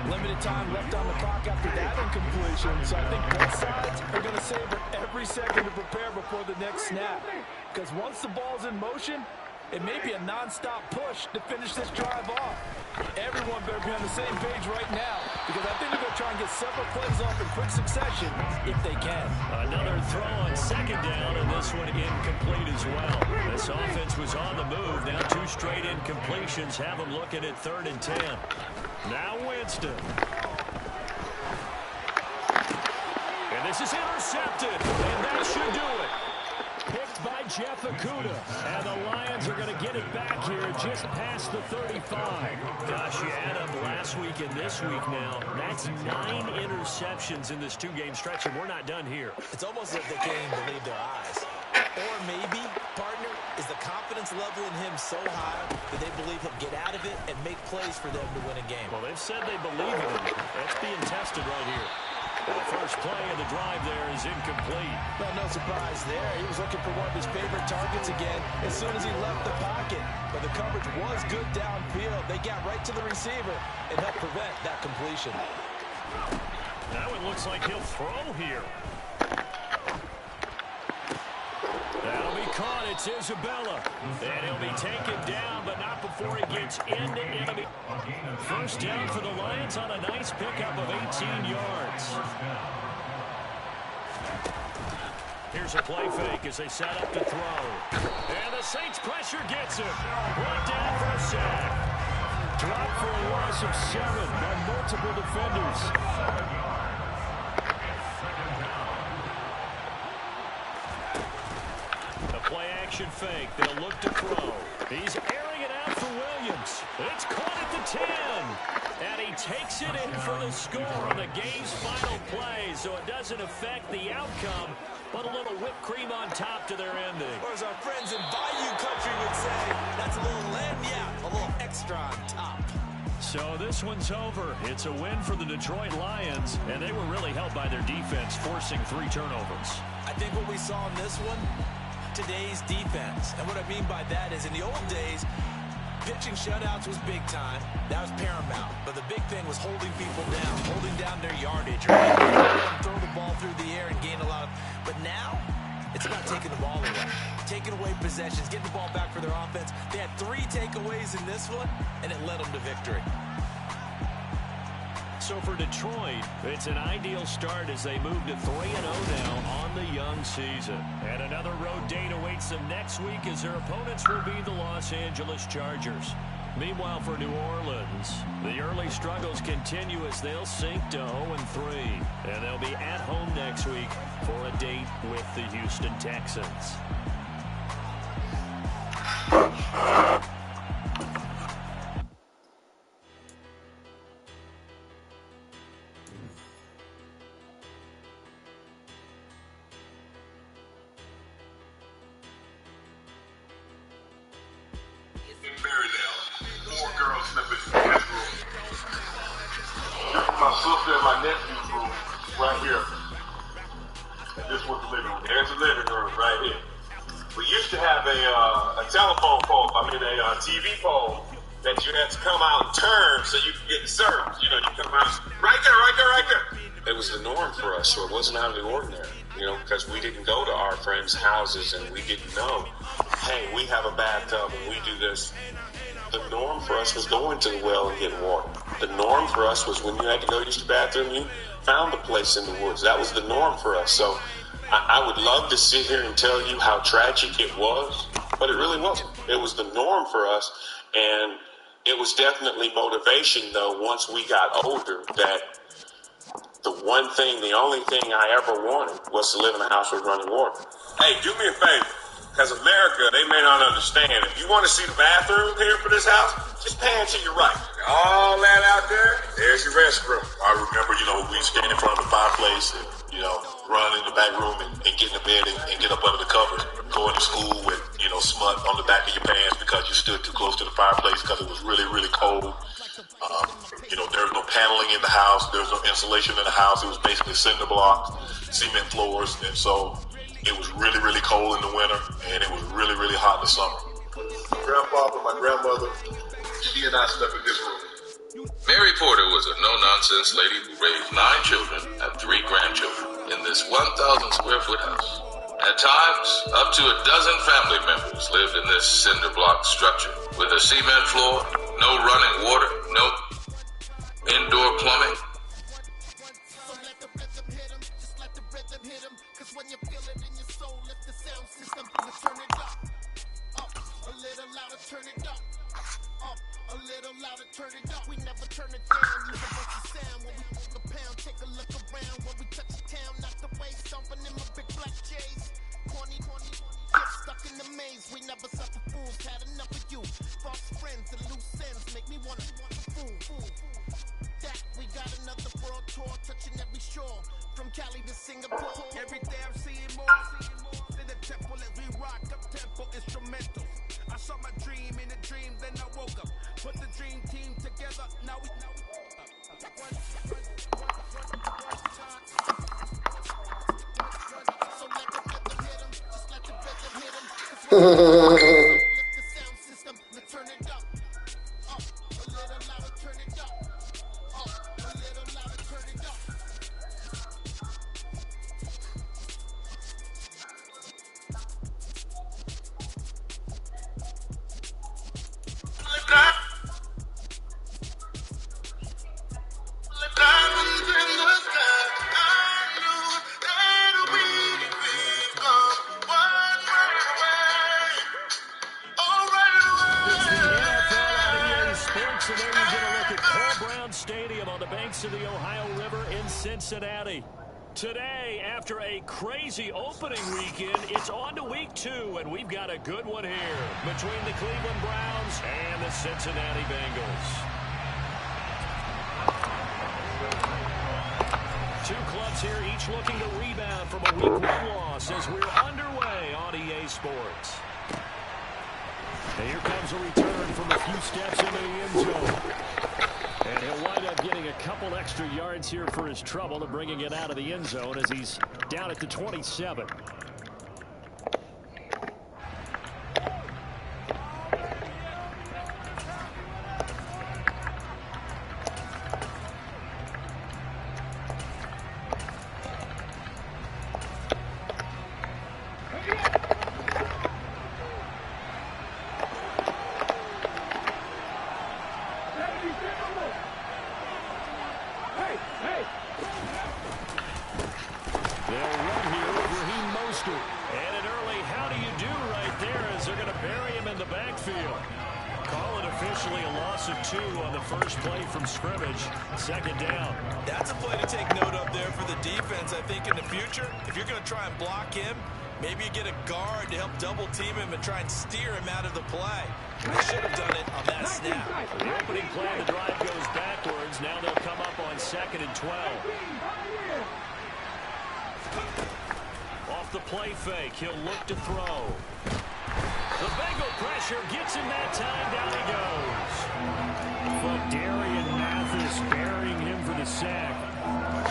S4: Limited time left on the clock after that incompletion, so I think both sides are going to savor every second to prepare before the next snap. Because once the ball's in motion, it may be a non-stop push to finish this drive off. Everyone better be on the same page right now, because I think they're going to try and get several plays off in quick succession if they can.
S3: Another throw on second down, and this one incomplete as well. This offense was on the move. Now two straight incompletions have them looking at 3rd and 10. Now Winston. And this is intercepted, and that should do it. Picked by Jeff Okudah. And the Lions are going to get it back here just past the 35. Gosh, you add up last week and this week now. That's 9 interceptions in this two-game stretch, and we're not done here.
S4: It's almost like they can't even believe their eyes. Or maybe, partner, is the confidence level in him so high that they believe he'll get out of it and make plays for them to win a game.
S3: Well, they've said they believe in him. That's being tested right here. The first play of the drive there is incomplete.
S4: Well, no surprise there. He was looking for one of his favorite targets again as soon as he left the pocket. But the coverage was good downfield. They got right to the receiver and helped prevent that completion.
S3: Now it looks like he'll throw here. That'll be caught. It's Isabella. And he'll be taken down, but not before he gets into enemy. First down for the Lions on a nice pickup of 18 yards. Here's a play fake as they set up to throw. And the Saints pressure gets him. Brought down for a sack. Dropped for a loss of 7 by multiple defenders. Fake. They'll look to throw. He's airing it out for Williams. It's caught at the 10. And he takes it in for the score on the game's final play. So it doesn't affect the outcome, but a little whipped cream on top to their ending.
S4: Or as our friends in Bayou Country would say, that's a little lagniappe, a little extra on top.
S3: So this one's over. It's a win for the Detroit Lions, and they were really helped by their defense, forcing 3 turnovers.
S4: I think what we saw in this one, today's defense. And what I mean by that is in the old days, pitching shutouts was big time. That was paramount. But the big thing was holding people down, holding down their yardage, or throw the ball through the air and gain a lot of. But now, it's about taking the ball away, taking away possessions, getting the ball back for their offense. They had 3 takeaways in this one, and it led them to victory.
S3: So for Detroit, it's an ideal start as they move to 3-0 now on the young season. And another road date awaits them next week as their opponents will be the Los Angeles Chargers. Meanwhile, for New Orleans, the early struggles continue as they'll sink to 0-3. And they'll be at home next week for a date with the Houston Texans.
S6: My sister and my nephew's room right here. And this was the living room. There's the living room right here. We used to have a telephone pole, a TV pole that you had to come out and turn so you could get the service. You know, you come out right there. It was the norm for us, so it wasn't out of the ordinary, because we didn't go to our friends' houses and we didn't know, hey, we have a bathtub and we do this. The norm for us was going to the well and getting water. The norm for us was when you had to go use the bathroom, you found a place in the woods. That was the norm for us. So I would love to sit here and tell you how tragic it was, but it really wasn't. It was the norm for us, and it was definitely motivation, though, once we got older, that the only thing I ever wanted was to live in a house with running water. Hey, do me a favor. Because America, they may not understand. If you want to see the bathroom here for this house, just pan to your right. All that out there, there's your restroom. I remember, we stand in front of the fireplace and, run in the back room and get in the bed and get up under the covers. Going to school with, smut on the back of your pants because you stood too close to the fireplace because it was really, really cold. There was no paneling in the house. There was no insulation in the house. It was basically cinder blocks, cement floors. And so it was really, really cold in the winter, and it was really, really hot in the summer. My grandfather, my grandmother, she and I slept in this room.
S7: Mary Porter was a no-nonsense lady who raised 9 children and 3 grandchildren in this 1,000 square foot house. At times, up to a dozen family members lived in this cinder block structure with a cement floor, no running water, no indoor plumbing.
S1: We never turn it down. Use a bunch of sound when we walk a pound. Take a look around when we touch the town. Not the way stomping in my big black J's. Corny, get stuck in the maze. We never suffer fools. Had enough of you. False friends and loose ends make me wanna fool. That we got another world tour touching every shore. From Cali to Singapore. Every day I'm seeing more. In the temple as we rock up tempo instrumentals. I saw my dream in a dream, then I woke up. Put the dream team together. Now we so let the rhythm hit 'em. Just let the rhythm hit 'em. Lift the sound system. Let's turn it up. A little louder, turn it up. A little louder, turn it up.
S3: Stadium on the banks of the Ohio River in Cincinnati. Today, after a crazy opening weekend, it's on to week 2, and we've got a good one here between the Cleveland Browns and the Cincinnati Bengals. Two clubs here, each looking to rebound from a week 1 loss as we're underway on EA Sports. And here comes a return from a few steps into the end zone. And he'll wind up getting a couple extra yards here for his trouble and bringing it out of the end zone as he's down at the 27. Second down.
S4: That's a play to take note of there for the defense. I think in the future, if you're going to try and block him, maybe you get a guard to help double team him and try and steer him out of the play. They should have done it on that snap.
S3: The opening play, the drive goes backwards. Now they'll come up on 2nd and 12. Off the play fake, he'll look to throw. The Bengal pressure gets him that time. Down he goes. Darian Mathis burying him for the sack.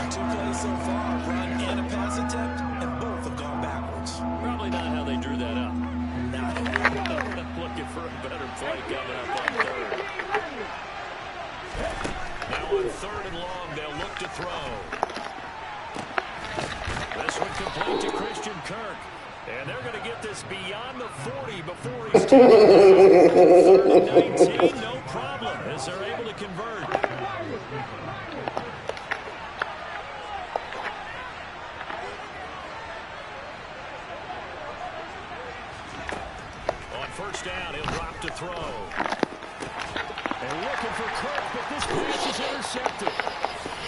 S4: 2 plays so far, run and a pass attempt, and both have gone backwards.
S3: Probably not how they drew that up. Looking for a better play coming up on 3rd. Now on 3rd and long, they'll look to throw. This one complete to Christian Kirk. And they're going to get this beyond the 40 before he's taken. 19, no problem, as they're able to convert. On 1st down, he'll drop to throw. And looking for Kirk, but this pass is intercepted.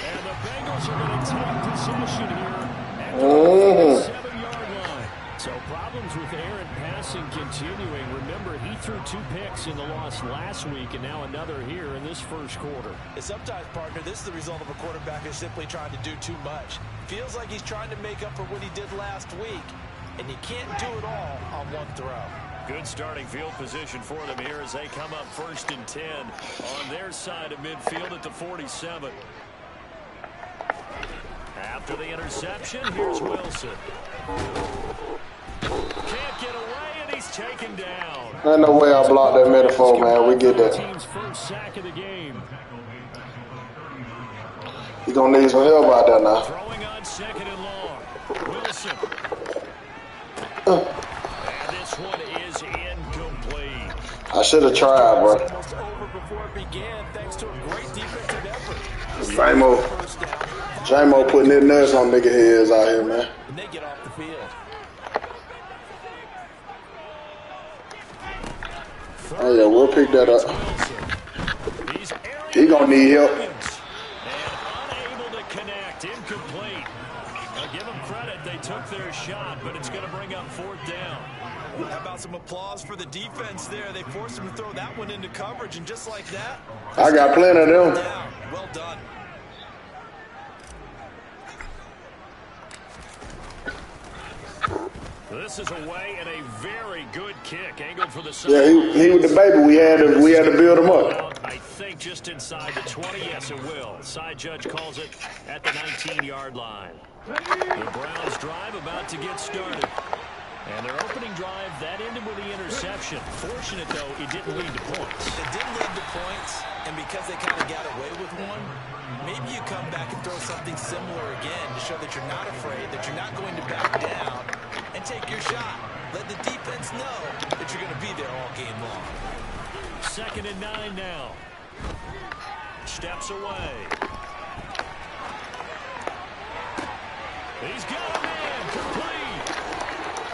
S3: And the Bengals are going to take possession here at the 47-yard line. So problems with Aaron passing continuing. Remember, he threw 2 picks in the loss last week, and now another here in this first quarter.
S4: And sometimes, partner, this is the result of a quarterback who's simply trying to do too much. Feels like he's trying to make up for what he did last week, and you can't do it all on one throw.
S3: Good starting field position for them here as they come up 1st and 10 on their side of midfield at the 47. After the interception, here's Wilson. Can't get away, and he's taken down.
S5: There's no way I blocked that metaphor, man. We get that.
S3: Team's first sack of the game.
S5: He's going to need some help out there now.
S3: Throwing on 2nd and long. Wilson. And this one is incomplete.
S5: I should have tried, bro.
S4: Almost over before it began, thanks to a great defensive effort.
S5: J-Mo putting their nuts on nigga heads out here, man.
S4: And they get off the field.
S5: Oh, yeah, we'll pick that up. He gonna need help.
S3: And unable to connect, incomplete. Now give them credit, they took their shot, but it's going to bring up 4th down.
S4: How about some applause for the defense there? They forced him to throw that one into coverage, and just like that,
S5: I got plenty of them.
S4: well done.
S3: This is away and a very good kick, angled for the side.
S5: Yeah, he was the baby. We had to build him up.
S3: I think just inside the 20. Yes, it will. Side judge calls it at the 19-yard line. The Browns drive about to get started. And their opening drive, that ended with the interception. Fortunate, though, it didn't lead to points.
S4: It didn't lead to points, and because they kind of got away with one, maybe you come back and throw something similar again to show that you're not afraid, that you're not going to back down, and take your shot. Let the defense know that you're going to be there all game long.
S3: 2nd and 9 now. Steps away. He's got a man complete.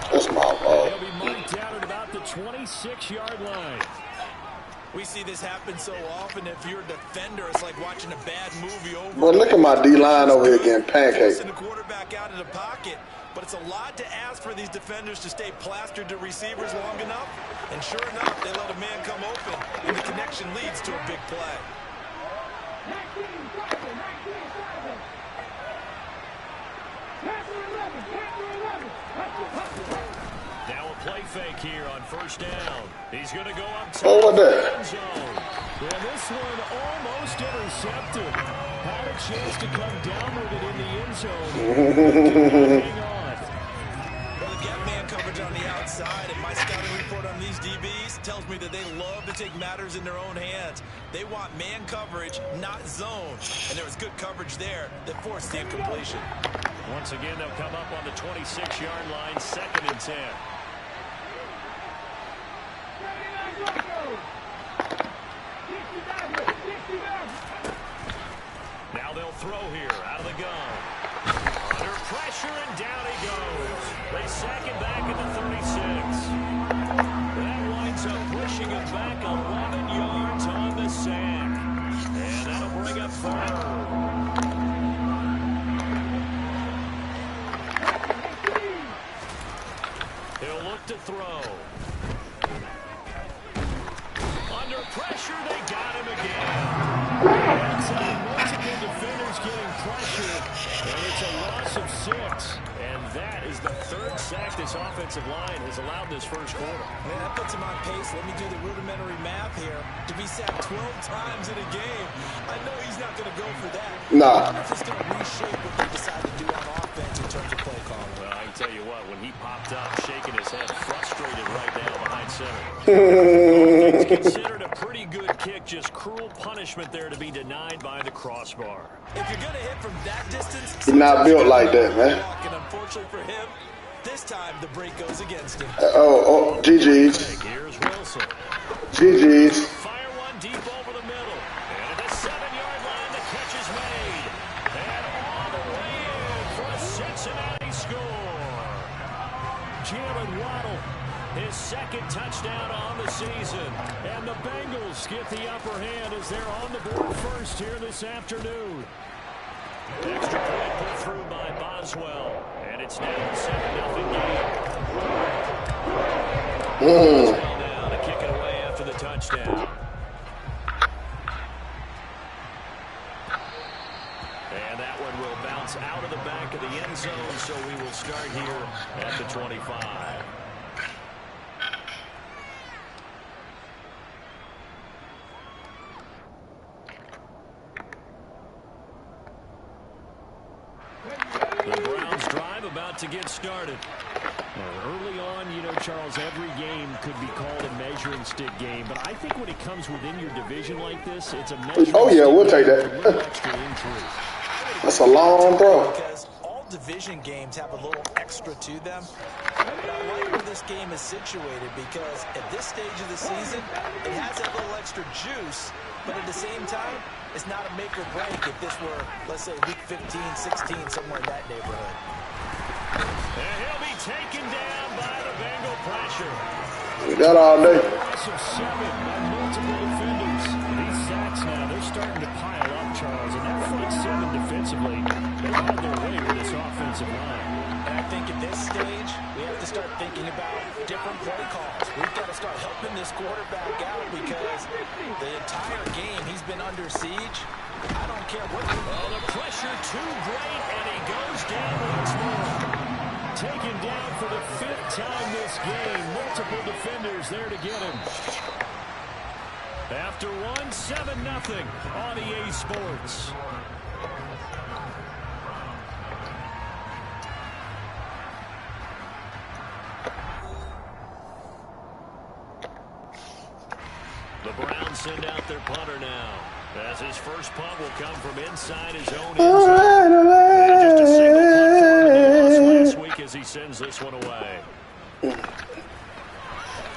S5: That's my fault.
S3: He'll be marked down at about the 26-yard line.
S4: We see this happen so often. If you're a defender, it's like watching a bad movie over.
S5: Boy, look at my D-line over here getting pancaked.
S4: The quarterback out of the pocket, but it's a lot to ask for these defenders to stay plastered to receivers long enough. And sure enough, they let a man come open, and the connection leads to a big play.
S3: Now a play fake here on 1st down. He's going to go up to
S5: Oh, what
S3: the
S5: that?
S3: end zone. And this one almost intercepted. Had a chance to come down with it in the end zone. Hang on.
S4: Well, the gap man coverage on the outside, and my scouting report on these DBs tells me that they love to take matters in their own hands. They want man coverage, not zone. And there was good coverage there that forced the incompletion.
S3: Once again, they'll come up on the 26-yard line, 2nd and 10. Now they'll throw here out of the gun. Under pressure, and down he goes. They sack him back at the 36. That winds up pushing him back 11 yards on the sack. And that'll bring up 3rd. He'll look to throw. Under pressure, they got him again. Multiple defenders getting pressure, and it's a loss of 6. And that is the 3rd sack this offensive line has allowed this first quarter.
S4: Man, that puts him on pace. Let me do the rudimentary math here. To be sacked 12 times in a game, I know he's not going to go for that.
S5: Nah.
S4: I wonder if it's going to reshape what they decide to do on offense in terms of play calling.
S3: Well, I can tell you what, when he popped up, shaking his head, frustrated right now behind center. It's considered a pretty good kick, just cruel punishment there to be denied by the crossbar.
S4: If you're going to hit from that distance,
S5: He's not built like that, man.
S4: And unfortunately for him, this time the break goes against him.
S5: GG's.
S3: Here's Wilson.
S5: GG's.
S3: Fire one deep over the middle. And at the 7-yard line, the catch is made. And all the way in for a Cincinnati score. Jalen Waddle, his second touchdown on the season. And the Bengals get the upper hand as they're on the board first here this afternoon. Extra point put through by Boswell. And it's now a 7-0 game. Boswell now to kick it away after the touchdown. And that one will bounce out of the back of the end zone, so we will start here at the 25. The Browns drive about to get started. Early on, you know, Charles, every game could be called a measuring stick game, but I think when it comes within your division like this, it's a measuring
S5: Oh, yeah, we'll take that.
S3: extra injury.
S5: That's a long throw.
S4: Because all division games have a little extra to them. But I like where this game is situated because at this stage of the season, it has that little extra juice, but at the same time, it's not a make or break if this were, let's say, week 15, 16, somewhere in that neighborhood.
S3: And he'll be taken down by the Bengal pressure.
S5: We got all day.
S3: Loss of 7 by multiple defenders. These sacks now, they're starting to pile up, Charles, and that front 7 defensively, they've had their way with this offensive line.
S4: And I think at this stage, we have to start thinking about different play calls. We've got to start helping this quarterback out because the entire game he's been under siege. I don't care what you do.
S3: Oh, the pressure too great, and he goes down once more. Taken down for the 5th time this game. Multiple defenders there to get him. After one, 7-0 on EA Sports. The Browns send out their punter now. As his first punt will come from inside his own end zone. And just a single punt for him last week as he sends this one away.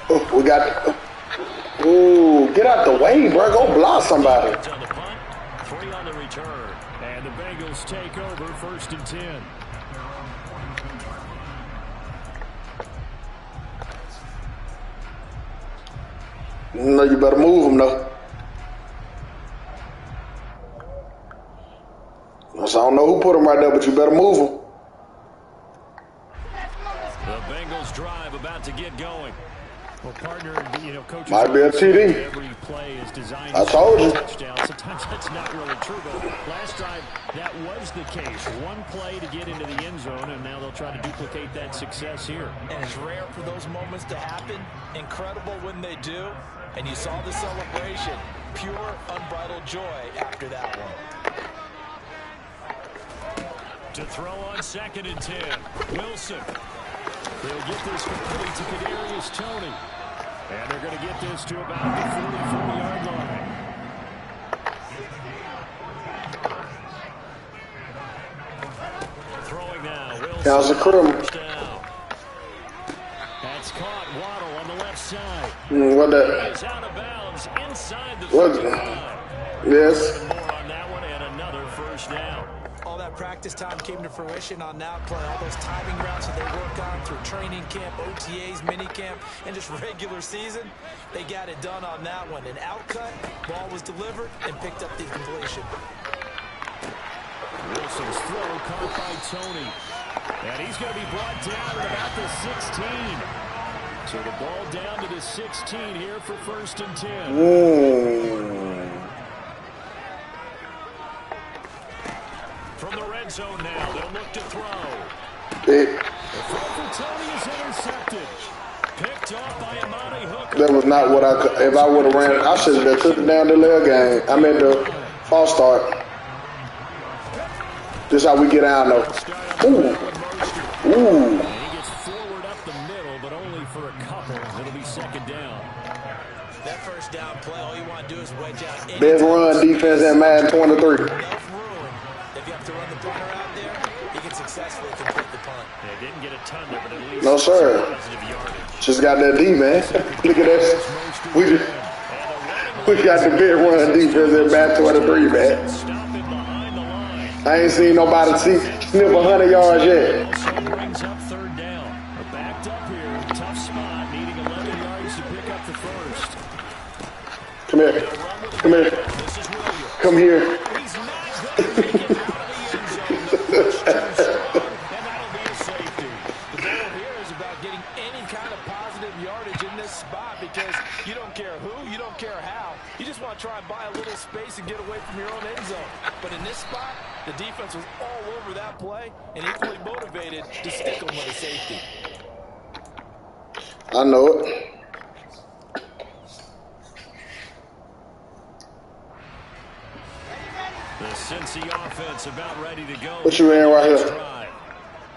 S5: Oh, we got. Ooh, get out the way, bro. Go block somebody.
S3: On the punt, 3 on the return. And the Bengals take over 1st and 10.
S5: No, you better move him, though. I don't know who put him right there, but you better move him.
S3: The Bengals drive about to get going. Well, partner, you know, coaches
S5: might be a TD.
S3: Every play is designed
S5: I told you.
S3: Touchdown. Sometimes that's not really true, but last drive that was the case. One play to get into the end zone, and now they'll try to duplicate that success here.
S4: And it's rare for those moments to happen. Incredible when they do. And you saw the celebration. Pure, unbridled joy after that one.
S3: To throw on 2nd and 10. Wilson. They'll get this complete to Kadarius Toney. And they're going to get this to about the 44-yard line. Throwing now. Wilson.
S5: That was a criminal.
S3: First down. That's caught. Waddle on the left side.
S5: What that?
S3: He's out of bounds inside the
S5: What?
S3: 45.
S5: Yes.
S3: More on that one and another first down.
S4: All that practice time came to fruition on that play. All those timing routes that they work on through training camp, OTAs, mini camp, and just regular season, they got it done on that one. An outcut, ball was delivered, and picked up the completion.
S3: Wilson's throw caught by Toney. And he's going to be brought down at about the 16. So the ball down to the 16 here for 1st and 10. From the red zone now, they'll look to throw. The throw for Toney is intercepted. Picked off by Amani Hooker.
S5: That was not what I could. If I would have ran, I should have took it down the leg game. I meant the false start. This is how we get out though. Ooh. Ooh.
S3: And he gets forward up the middle, but only for a couple. It'll be 2nd down.
S4: That first down play, all you want to do is wedge out.
S5: Best run defense in Madden 23.
S4: Enough room. If you have to run the punter out there, he can successfully complete the punt.
S3: They didn't get a ton there, but at least
S5: No, sir.
S3: positive yardage.
S5: Just got that D, man. Look at that. We got the big run defense in Madden 23, man.
S3: Stopping behind the line.
S5: I ain't seen nobody sniff 100 yards yet.
S3: Also brings up 3rd down. We're backed up here. Tough spot, needing 11 mark the first.
S5: Come here. Come here. Come here.
S3: He's not going to make it out of the end zone. The push too strong, and that'll be a safety.
S4: The goal here is about getting any kind of positive yardage in this spot because you don't care who, you don't care how. You just want to try and buy a little space and get away from your own end zone. But in this spot, the defense was all over that play and equally motivated to stick them with a safety.
S5: I know it.
S3: The Cincy offense about ready to go.
S5: What you in right here?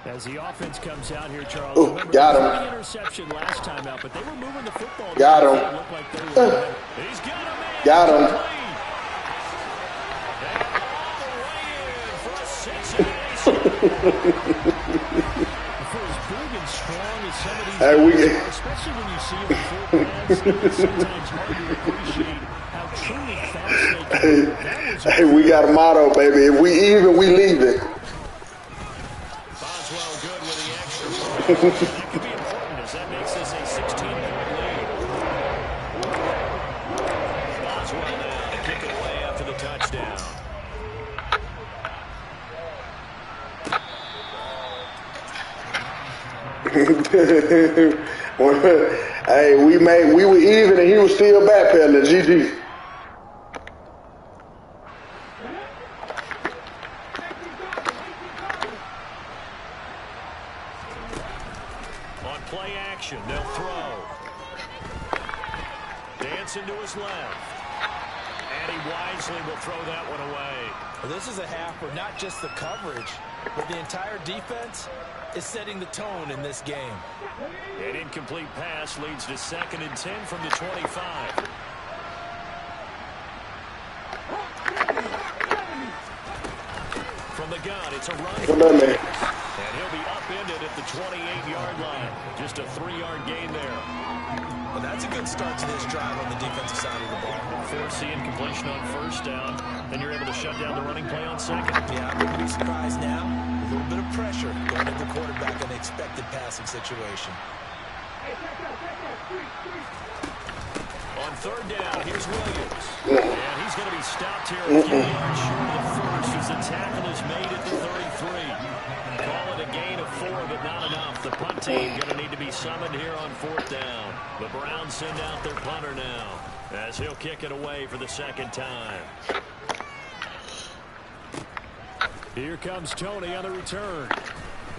S3: As the offense comes out here, Charles.
S5: Ooh, got him.
S3: The interception last time out, but they were moving the football.
S5: Got him.
S3: Like they were He's got him.
S5: Got him. Hey,
S3: especially when you see him in full pads, sometimes hard to appreciate how truly fast they can be.
S5: Hey, we got a motto, baby. If we even, we leave it.
S3: Boswell good with the extra point. That could be important as that makes this a 16-point lead. Boswell now to kick it away after the touchdown.
S5: Hey, we were even and he was still backpedaling. GG.
S3: On play action, they'll throw. Dancing to his left. And he wisely will throw that one away.
S4: Well, this is a half where not just the coverage, but the entire defense is setting the tone in this game.
S3: An incomplete pass leads to 2nd and 10 from the 25. From the gun, it's a running. And he'll be upended at the 28-yard line. Just a 3-yard gain there.
S4: Well, that's a good start to this drive on the defensive side of the ball.
S3: Force the incompletion on first down. Then you're able to shut down the running play on second.
S4: Yeah, I wouldn't be surprised now. A little bit of pressure going at the quarterback in an expected passing situation.
S3: On 3rd down, here's Williams. And he's going to be stopped here a few yards short of the first as the tackle is made at the 33. Call it a gain of 4, but not enough. The punt team going to need to be summoned here on 4th down. The Browns send out their punter now as he'll kick it away for the 2nd time. Here comes Tony on the return.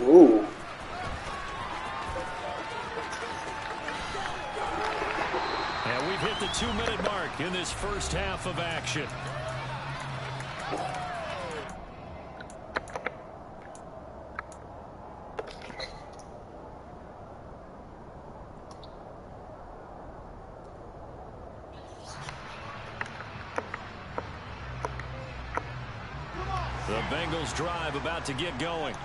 S5: Ooh.
S3: And we've hit the 2-minute mark in this first half of action. The Bengals drive about to get going.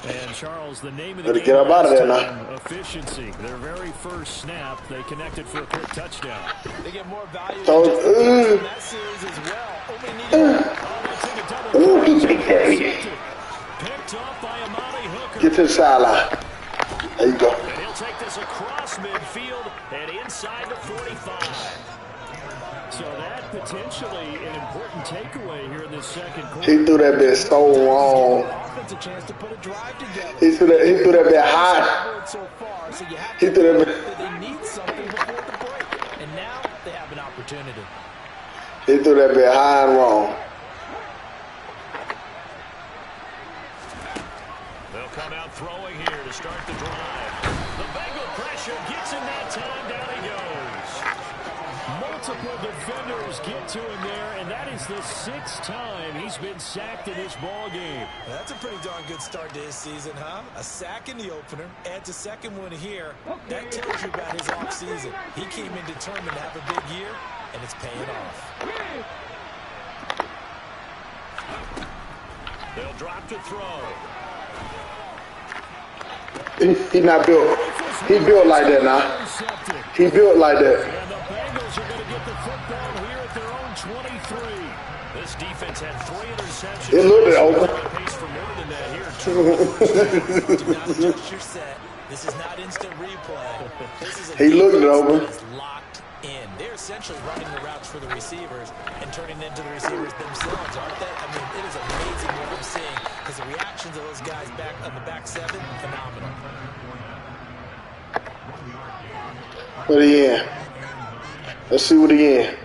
S3: And Charles, the name of the game,
S5: get up out of there now.
S3: Efficiency. Their very first snap, they connected for a quick touchdown.
S4: They get more value in
S5: that
S4: series as well.
S3: Picked off by Amani Hooker.
S5: Get to the sideline. There you go.
S3: And he'll take this across midfield and inside the 45. So that potentially an important takeaway here in this second quarter.
S5: He threw that bit so wrong.
S4: A chance to put a drive together.
S5: He threw that bit high. He threw that bit.
S4: They need something before the break, and now they have an opportunity.
S5: He threw that bit high and wrong.
S3: They'll come out throwing here to start the drive. The Bengal pressure gets him that time. Down he goes. Multiple defenders get to him there, and that is the 6th time he's been sacked in this ball game.
S4: That's a pretty darn good start to his season, huh? A sack in the opener, adds a second one here. That tells you about his offseason. He came in determined to have a big year, and it's paying off.
S3: They'll drop to throw.
S5: He not built. He built like that now. He built like that.
S3: And the Bengals are going to get the football here at their own 23. This defense had 3 interceptions.
S5: It looked open.
S3: Pace for more than that here.
S4: Do not adjust your set. This is not instant replay. This is a
S5: He looked it over.
S4: that is locked essentially running the routes for the receivers and turning into the receivers themselves, aren't they? I mean, it is amazing what I'm seeing because the reactions of those guys back on the back seven, phenomenal.
S5: What he in? Let's see what he in.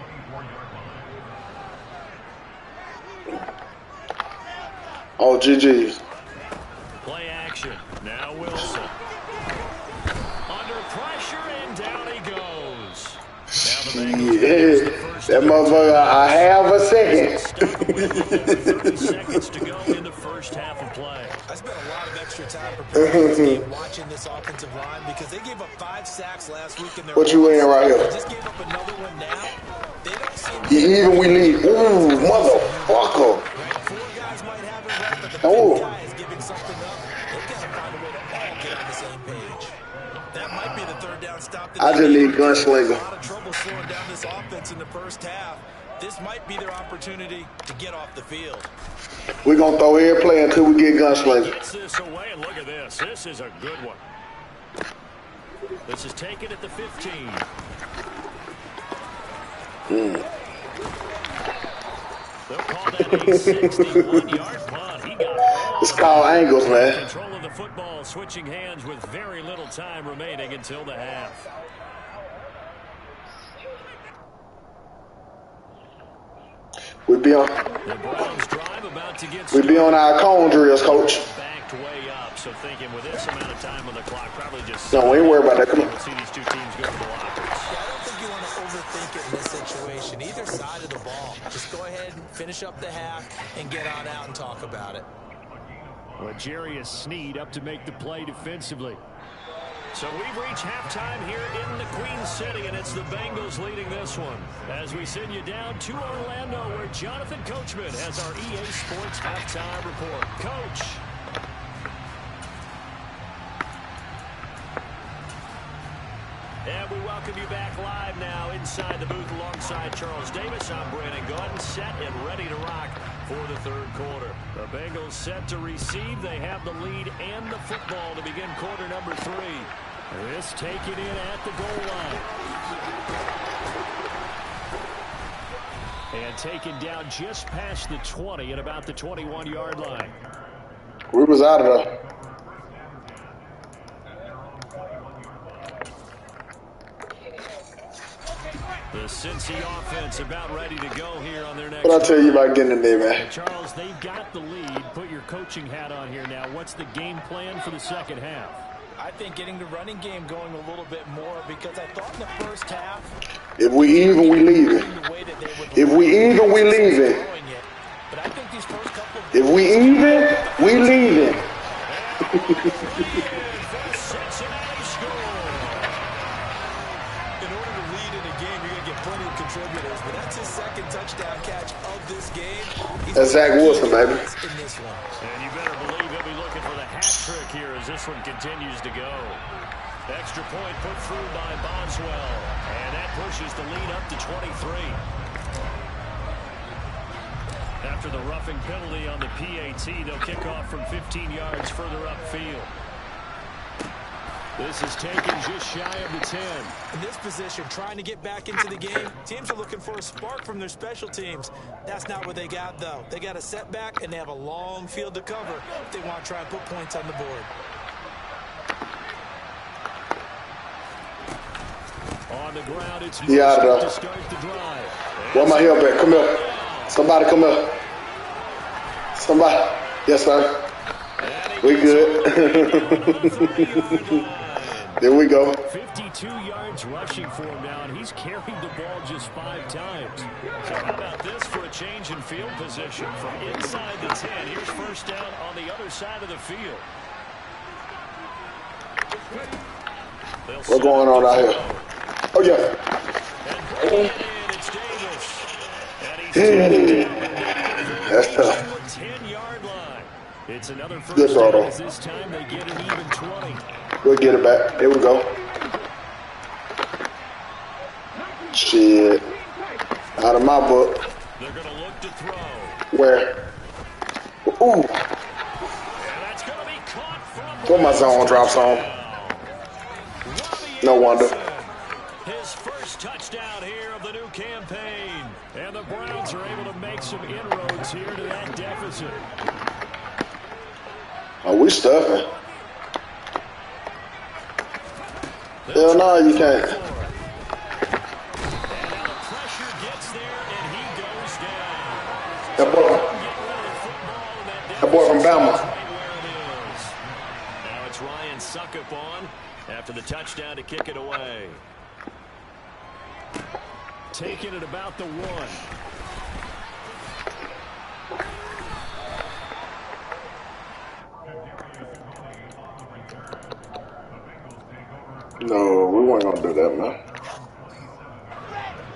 S5: Oh, GG's.
S3: Play action. Now Wilson. Under pressure, and down he goes. Now the Bengals
S5: that motherfucker, I have a second.
S3: 30 seconds to go in the first half of play.
S4: I spent a lot of extra time preparing for this game watching this offensive line because they gave up 5 sacks last week in their
S5: What you in right here?
S4: They just gave up another one now. They don't seem to
S5: Even we lead. Ooh, motherfucker.
S4: right. 4 guys might have it right, but the
S5: Oh.
S4: 5th guy is giving something up. They've got to find a way to all get on the same page. That might be the third down stop.
S5: I just need gunslinger.
S4: A lot of trouble slowing down this offense in the first half. This might be their opportunity to get off the field.
S5: We're going to throw every play until we get gunslinger.
S3: Gets this away, and look at this. This is a good one. This is taken at the 15. They'll call that a 61-yard punt. He got all
S5: It's called angles, man.
S3: control of the football, switching hands with very little time remaining until the half.
S5: We be on
S3: The Browns drive about to get
S5: our cone drills, coach.
S3: backed way up, so thinking with this amount of time on the clock, probably just
S5: No, we ain't worried about that. Come on.
S3: we'll see these two teams go to the lockers.
S4: Yeah, I don't think you want to overthink it in this situation. Either side of the ball. Just go ahead and finish up the half and get on out and talk about it.
S3: Well, Jarius Sneed up to make the play defensively. So we've reached halftime here in the Queen City, and it's the Bengals leading this one. As we send you down to Orlando, where Jonathan Coachman has our EA Sports halftime report. Coach. And we welcome you back live now inside the booth alongside Charles Davis. I'm Brandon Gordon, set and ready to rock for the third quarter. The Bengals set to receive. They have the lead and the football to begin quarter number 3. This taken in at the goal line. And taken down just past the 20 at about the 21-yard line.
S5: We was out of there.
S3: The Cincy offense about ready to go here on their next.
S5: What I tell you about getting in there, man?
S3: Charles, they've got the lead. Put your coaching hat on here now. What's the game plan for the second half?
S4: I think getting the running game going a little bit more because I thought in the first half.
S5: If we even, we leaving. If we even, we leaving.
S4: But I think these first couple.
S5: If we even, we leaving.
S3: Cincinnati score.
S4: In order to lead in a game, you're going to get plenty of contributors. But that's his second touchdown catch of this game.
S5: That's Zach Wilson, baby.
S4: In this one.
S3: And you better believe he'll be looking for the hat trick here as this one continues to go. Extra point put through by Boswell. And that pushes the lead up to 23. After the roughing penalty on the PAT, they'll kick off from 15 yards further upfield. This is taken just shy of the 10.
S4: In this position, trying to get back into the game, teams are looking for a spark from their special teams. That's not what they got, though. They got a setback, and they have a long field to cover if they want to try and put points on the board.
S3: On the ground, it's
S5: Yeah,
S3: to start the drive.
S5: Where my help at? Come here. Somebody come here. Somebody. Yes, sir. We good. There we go.
S3: 52 yards rushing for him now, and he's carried the ball just 5 times. So how about this for a change in field position? From inside the 10, here's first down on the other side of the field.
S5: What's going on out here? Oh, yeah.
S3: And bringing it in, it's Davis. And he's
S5: That's tough.
S3: 10-yard line. It's another
S5: Good
S3: first
S5: throw,
S3: down
S5: though.
S3: as this time they get an even 20.
S5: We'll get it back. Here we go. Shit. Out of my book.
S3: They're going to look to throw.
S5: Where? Ooh.
S3: And that's going to be caught from
S5: Where my zone drops on. No wonder.
S3: his first touchdown here of the new campaign. And the Browns are able to make some inroads here to that deficit.
S5: Oh, we stuffing. Hell no, you can't.
S3: And now the pressure gets there, and he goes down.
S5: That boy from Bama.
S3: Now it's Ryan Suckup on after the touchdown to kick it away. Taking it about the 1.
S5: No, we weren't gonna do that, man.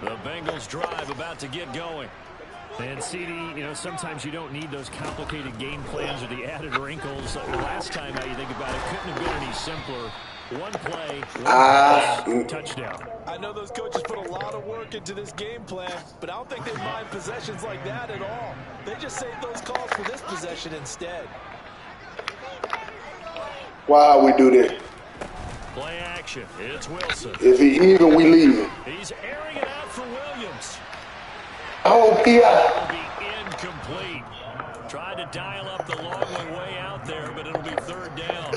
S3: The Bengals drive about to get going.
S8: And CD, you know, sometimes you don't need those complicated game plans or the added wrinkles. Last time, how you think about it, couldn't have been any simpler. One play, one touchdown.
S4: I know those coaches put a lot of work into this game plan, but I don't think they mind possessions like that at all. They just save those calls for this possession instead.
S5: Why we do this?
S3: Play action. It's Wilson.
S5: If he even, we leaving.
S3: He's airing it out for Williams.
S5: Oh, yeah.
S3: It'll be incomplete. Tried to dial up the long way out there, but it'll be 3rd down.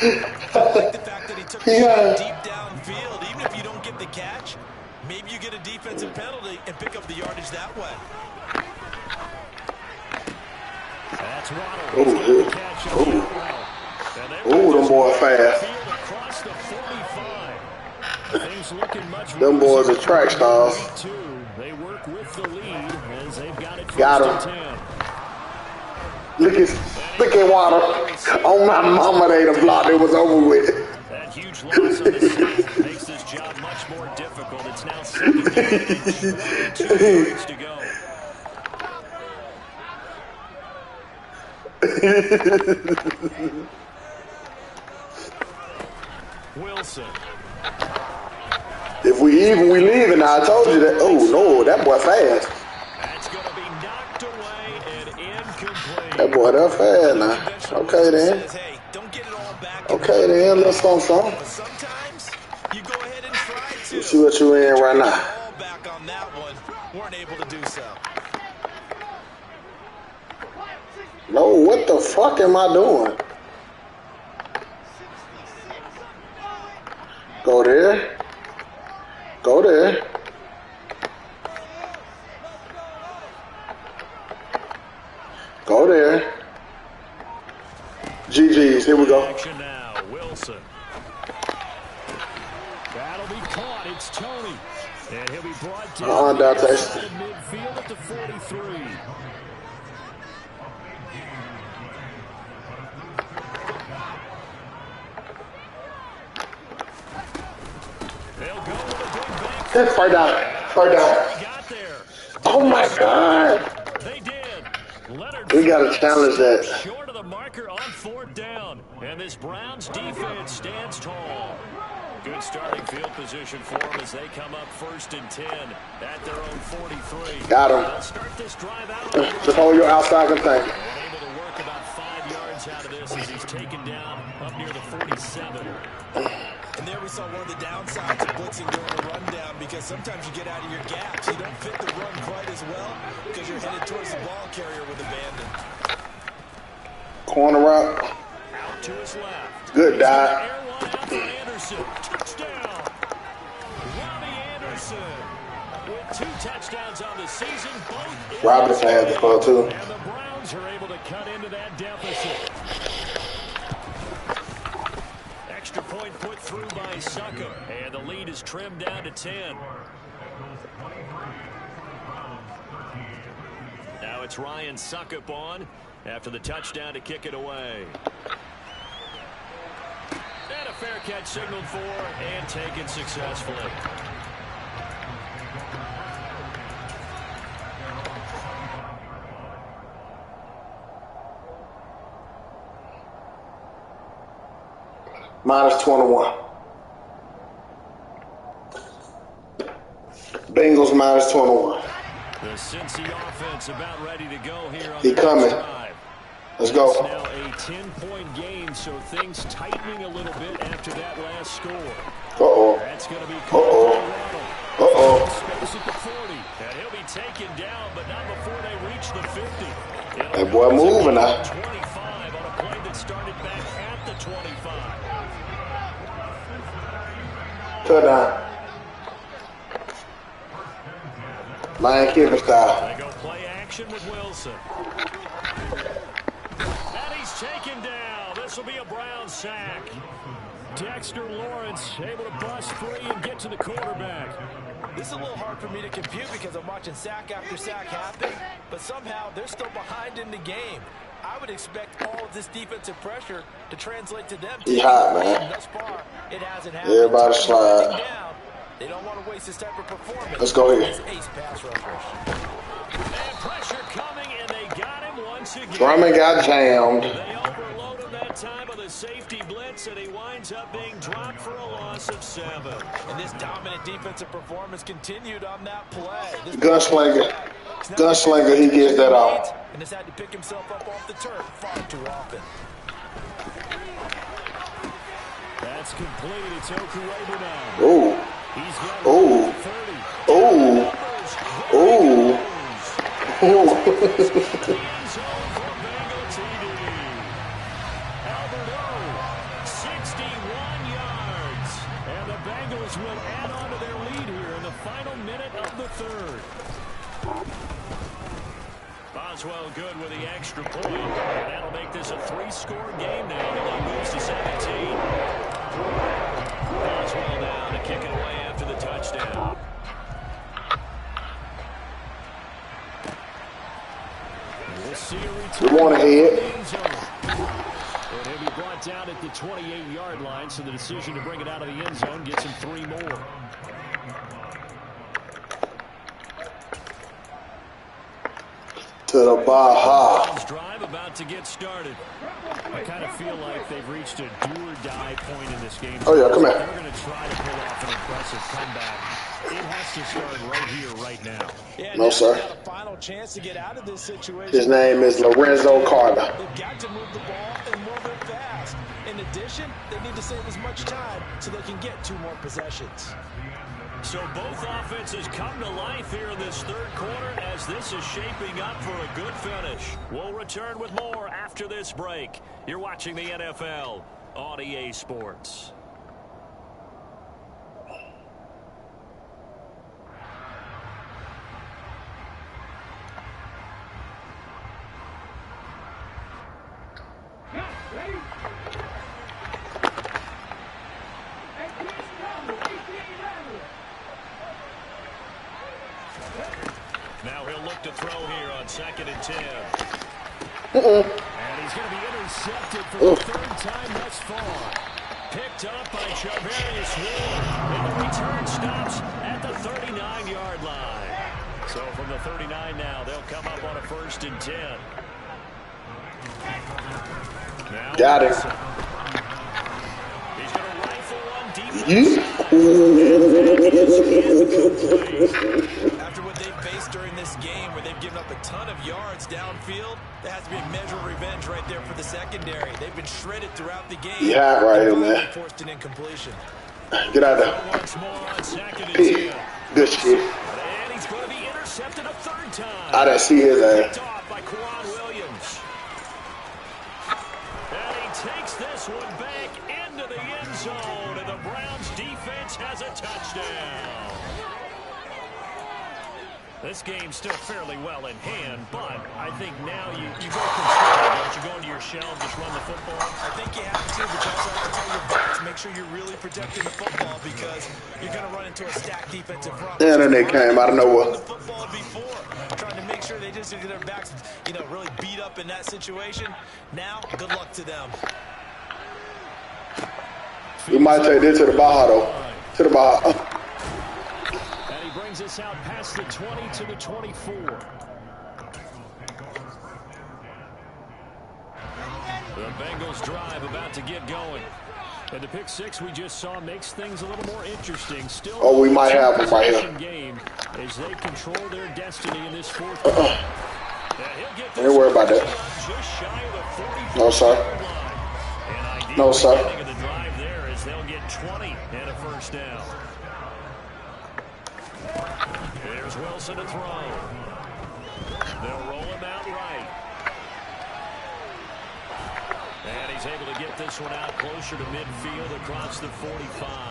S4: I like the fact that he took the shot deep downfield. Even if you don't get the catch, maybe you get a defensive penalty and pick up the yardage that way.
S3: That's Waddle.
S5: Oh, them boys fast.
S3: Across the 45. Things looking much
S5: Them boys are track stars.
S3: They work with the lead as they've got it.
S5: Got him. Look at Water. Oh my mama, they the block. It was over with.
S3: That huge loss on the season makes this job much more difficult. It's now 2nd down, 2 yards to go. Wilson.
S5: If we even, we leaving. I told you that. Oh no, that boy fast.
S3: That's going to be knocked away and incomplete.
S5: That boy that fast now. Okay then.
S4: Hey, don't get it all back.
S5: Okay then, let's something.
S4: Sometimes you go ahead and try to.
S5: Let's see what you in right now.
S4: All back on that one. Weren't able to do so.
S5: No, what the fuck am I doing? Go there. Go there. Go there. GG's, here we go.
S3: Action now, Wilson. That'll be caught. It's Tony. And he'll be brought down
S5: Dante.
S3: midfield at the 43.
S5: That's far down. Far down. Oh my God.
S3: They did.
S5: We gotta challenge that.
S3: Short of the marker on 4th down. And this Browns defense stands tall. Good starting field position for them as they come up 1st and 10 at their own 43.
S5: Got him.
S3: They'll start this drive out.
S5: Just hold your outside container.
S3: Able to work about 5 yards out of this as he's taken down up near the 47.
S4: And there we saw one of the downsides of blitzing during a rundown, because sometimes you get out of your gaps. You don't fit the run quite as well because you're headed towards the ball carrier with abandon.
S5: Corner route.
S3: Out to his left.
S5: Good dive.
S3: Air one out for Anderson. Touchdown. Robbie Anderson with 2 touchdowns on the season. Both
S5: Robinson had the call too.
S3: And the Browns are able to cut into that deficit. Extra point put through by Suckup, and the lead is trimmed down to 10. Now it's Ryan Suckup on after the touchdown to kick it away. And a fair catch signaled for and taken successfully.
S5: Minus 21. Bengals minus 21.
S3: The Cincy offense about ready to go here on
S5: He
S3: the
S5: coming.
S3: drive.
S5: Let's go.
S8: It's now a 10-point game, so things tightening a little bit after that last score.
S5: Uh-oh.
S8: That's going to be
S5: Uh-oh.
S8: space at the 40. And he'll be taken down, but not before they reach the 50.
S5: That boy moving now.
S8: 25 on a play that started back at the 25.
S5: Touchdown. Lion Kiffin style.
S8: They go play action with Wilson. And he's taken down. This will be a Brown sack. Dexter Lawrence able to bust free and get to the quarterback.
S4: This is a little hard for me to compute because I'm watching sack after sack happen, but somehow they're still behind in the game. I would expect all of this defensive pressure to translate to them.
S5: He hot, man.
S4: Thus far, it hasn't happened.
S5: Everybody slide.
S4: They don't want to waste this type of performance.
S5: Let's go here.
S4: Ace pass rushers.
S8: And pressure coming, and they got him once again.
S5: Drummond got jammed.
S8: They overload him that time with a safety blitz, and he winds up being dropped for a loss of 7.
S4: And this dominant defensive performance continued on that play.
S5: Gunslinger. Gunslinger, he gets that off.
S4: And has had to pick himself up off the turf far too often.
S8: That's complete. It's Okuwebe now.
S5: Ooh.
S8: He's got
S5: Ooh.
S8: 30.
S5: Ooh. Ooh. Ooh.
S8: Albert O, 61 yards. And the Bengals will add on to their lead here in the final minute of the third. Boswell good with the extra point. And that'll make this a 3-score game now. The lead moves to 17. Boswell down to kick it away after the touchdown. We'll see a return.
S5: We want to head.
S8: And he'll be brought down at the 28-yard line, so the decision to bring it out of the end zone gets him 3 more.
S5: To the Baja.
S8: Drive about to get started. I kind of feel like they've reached a do-or-die point in this game.
S5: Oh, yeah, come here.
S8: They're going to try to pull off an impressive comeback. It has to start right here, right now.
S4: Yeah,
S5: no, sir.
S4: Got a final chance to get out of this situation.
S5: His name is Lorenzo Carter.
S4: They've got to move the ball and move it fast. In addition, they need to save as much time so they can get 2 more possessions.
S8: So both offenses come to life here in this third quarter as this is shaping up for a good finish. We'll return with more after this break. You're watching the NFL on EA Sports. Now he'll look to throw here on 2nd and 10. And he's going to be intercepted for the 3rd time thus far. Picked up by Charvarius Ward. And the return stops at the 39-yard line. So from the 39 now, they'll come up on a 1st and 10. Now
S5: Got it.
S8: He's going to rifle one deep.
S4: After what they've faced during this game, where they've given up a ton of yards downfield, there has to be a measure of revenge right there for the secondary. They've been shredded throughout the game.
S5: Yeah, right here, man.
S4: Forced an incompletion.
S5: Get out of there.
S8: Once more on 2nd and 10.
S5: Good shit.
S8: And he's going to be intercepted a 3rd time.
S5: I didn't see his ass.
S8: Picked off by Quan Williams. And he takes this one back into the end zone, and the Browns defense has a touchdown. This game's still fairly well in hand, but I think now you go conservative. Don't you go into your shell and just run the football?
S4: I think you have to, but you also have to tell your backs, make sure you're really protecting the football because you're going to run into a stacked defensive front.
S5: Yeah, then they came out of nowhere.
S4: The football before, trying to make sure they just get their backs, really beat up in that situation. Now, good luck to them.
S5: We might take this to the Baja, though. To the Baja.
S8: And he brings us out past the 20 to the 24. The Bengals drive about to get going. And the pick 6 we just saw makes things a little more interesting. Still,
S5: we might have him right here.
S8: Game as they control their destiny in this 4th quarter.
S5: Ain't worry about that. No, sir. No, sir.
S3: The drive there is they'll get 20 and a first down. Here's Wilson to throw. They'll roll him out right. And he's able to get this one out closer to midfield across the 45.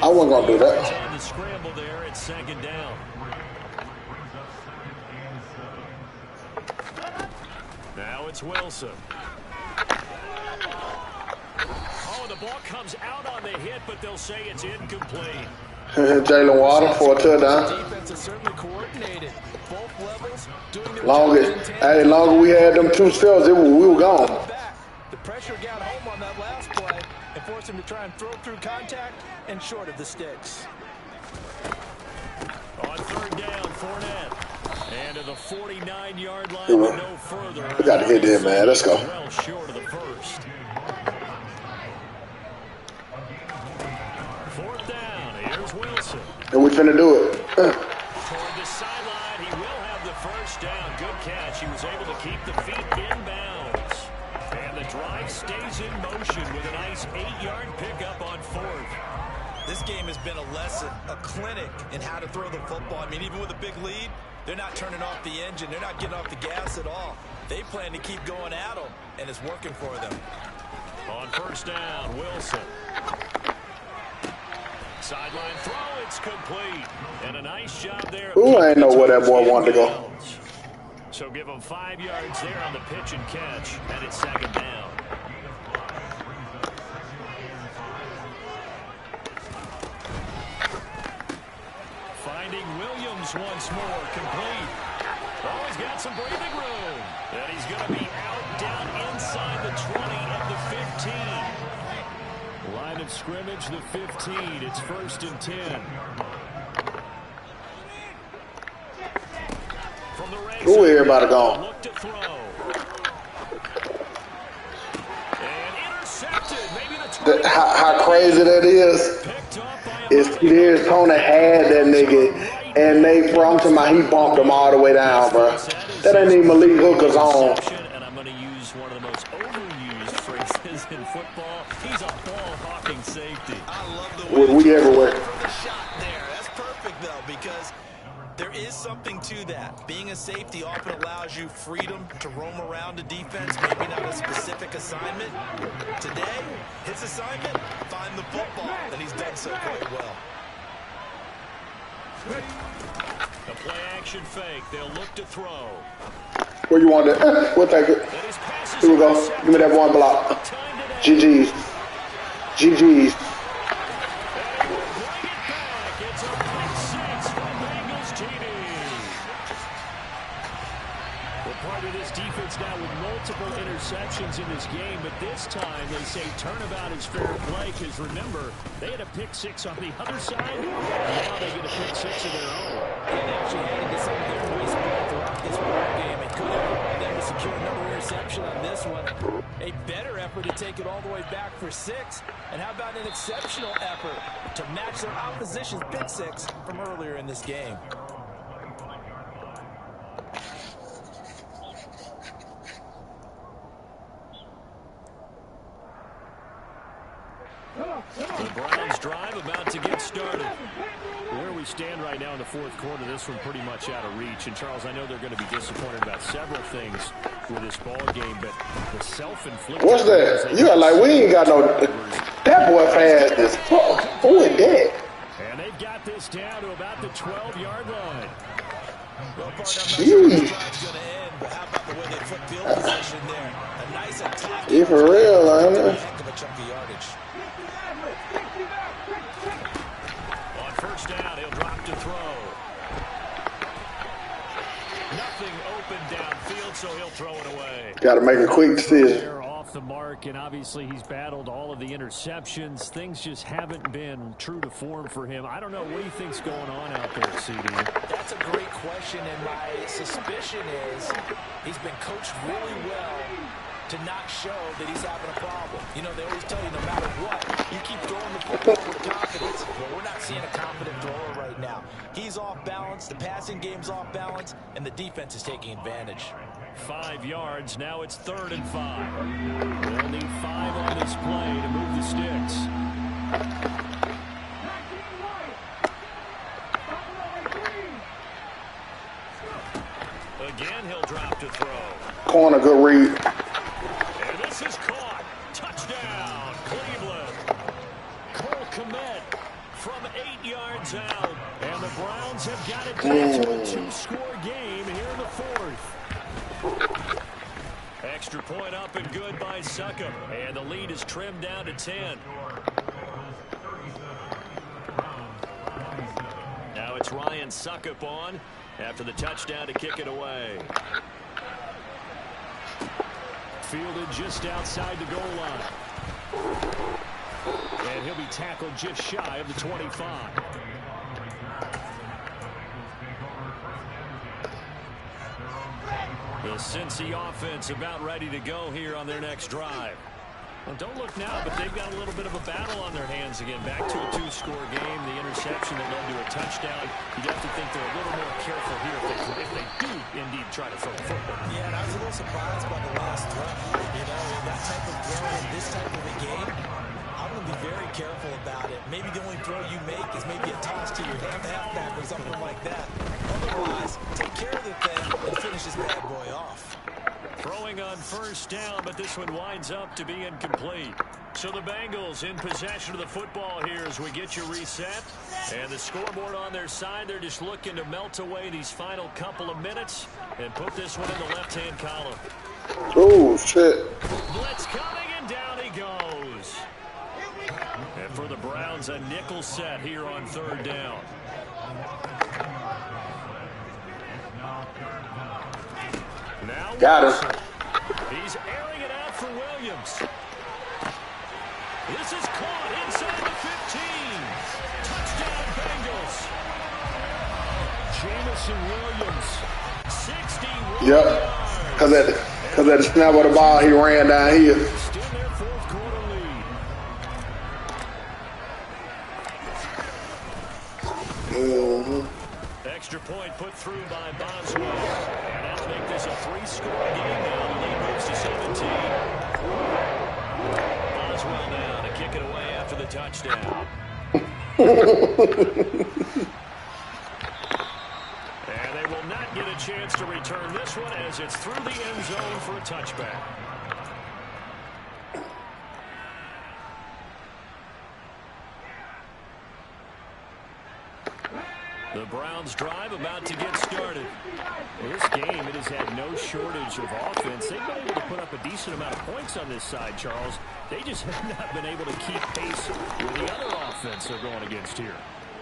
S5: I wasn't going to do that.
S3: On the scramble there at second down. Now it's Wilson. Oh, the ball comes out on the hit, but they'll say it's incomplete.
S5: Jalen Water for a touchdown.
S4: Defense is certainly coordinated. Both levels doing their
S5: Longer we had them two steps, we were gone.
S4: The pressure got home on that last play and forced him to try and throw through contact and short of the sticks.
S3: On third down, Fournette. And to the 49-yard line, but no further.
S5: We got to get there, man. Let's go.
S3: Well short of the first. Fourth down. Here's Wilson.
S5: And we finna do it.
S3: Toward the sideline, he will have the first down. Good catch. He was able to keep the feet in bounds. And the drive stays in motion with a nice 8-yard pickup on fourth.
S4: This game has been a lesson, a clinic in how to throw the football. I mean, even with a big lead, they're not turning off the engine. They're not getting off the gas at all. They plan to keep going at them, and it's working for them.
S3: On first down, Wilson. Sideline throw, it's complete. And a nice job there.
S5: Ooh, I didn't know where that boy wanted to go.
S3: So give him 5 yards there on the pitch and catch, and it's second down. Finding Williams once more, complete. Oh, he's got some breathing room. And he's going to be out down inside the 20 and the 15. Line of scrimmage, the 15. It's first and 10. From the red
S5: Ooh, everybody gone.
S3: Look to throw. And intercepted. Maybe the
S5: How crazy that is Tony had that nigga, and they bumped him out. He bumped him all the way down, bro. That ain't even Malik Hooker's on.
S3: And I'm going to use one of the most overused phrases in football. He's a ball-hawking safety.
S4: I love the way
S5: We everywhere.
S4: the shot there. That's perfect, though, because there is something to that. Being a safety often allows you freedom to roam around a defense, maybe not a specific assignment. Today, his assignment, find the football, and he's done so quite well.
S3: The play-action fake. They'll look to throw.
S5: Where you want it? We'll take it. Here we go. Give me that one block. GG's. GG's.
S3: Now with multiple interceptions in this game, but this time they say turnabout is fair play because remember, they had a pick six on the other side, and now they get a pick six of their own.
S4: And they actually had to get some of their baseball throughout this ball game. It could have allowed them to secure another interception on this one. A better effort to take it all the way back for 6. And how about an exceptional effort to match their opposition's pick six from earlier in this game?
S3: The Browns drive about to get started. Where we stand right now in the fourth quarter, this one pretty much out of reach. And, Charles, I know they're going to be disappointed about several things with this ball game, but the self-inflicted...
S5: What's that? You are like, we ain't got no... That boy fast as fuck. Who is that?
S3: And they've got this down to about the 12-yard line.
S4: Well, partner, I'm not sure this drive's going to end, but how about the way they flip field position there? A nice attack.
S5: You for real,
S4: A
S5: man.
S4: heck of a chunk of yardage.
S3: On first down, he'll drop to throw. Nothing open downfield, so he'll throw it away.
S5: Got to make a quick decision.
S3: They're off the mark, and obviously he's battled all of the interceptions. Things just haven't been true to form for him. I don't know what he thinks going on out there, CD.
S4: That's a great question, and my suspicion is he's been coached really well to not show that he's having a problem. You know, they always tell you no matter what, you keep throwing the football with confidence. Well, we're not seeing a confident thrower right now. He's off balance, the passing game's off balance, and the defense is taking advantage.
S8: 5 yards, now it's 3rd and 5. They'll need 5 on this play to move the sticks. Again, he'll drop to throw.
S5: Corner, good read.
S8: And this is caught. Touchdown, Cleveland. Cole Kmet from 8 yards out. And the Browns have got it back to a 2-score game here in the 4th. Extra point up and good by Succop. And the lead is trimmed down to 10. Now it's Ryan Succop on after the touchdown to kick it away. Fielded just outside the goal line. And he'll be tackled just shy of the 25. The Cincy offense about ready to go here on their next drive. Well, don't look now, but they've got a little bit of a battle on their hands again. Back to a 2-score game. The interception that led to a touchdown. You'd have to think they're a little more careful here if they do indeed try to throw the football.
S4: Yeah, and I was a little surprised by the last throw. You know, in that type of throw in this type of a game, I'm going to be very careful about it. Maybe the only throw you make is maybe a toss to your halfback or something like that. Otherwise, take care of the thing and finish this bad boy off.
S8: Throwing on 1st down, but this one winds up to be incomplete. So the Bengals in possession of the football here as we get you reset. And the scoreboard on their side, they're just looking to melt away these final couple of minutes and put this one in the left-hand column.
S5: Oh, shit.
S8: Blitz coming, and down he goes. And for the Browns, a nickel set here on 3rd down. Now
S5: Got him.
S8: He's airing it out for Williams. This is caught inside the 15. Touchdown, Bengals. Jamison Williams, 61
S5: Yep. Because at the snap of the ball, he ran down here.
S8: Still their 4th quarter lead. Extra point put through by Boswell. And that'll make this a 3-score game now. The lead moves to 17. Boswell now to kick it away after the touchdown. And they will not get a chance to return this one as it's through the end zone for a touchback. The Browns drive about to get started. Well, this game, it has had no shortage of offense. They've been able to put up a decent amount of points on this side, Charles. They just have not been able to keep pace with the other offense they're going against here.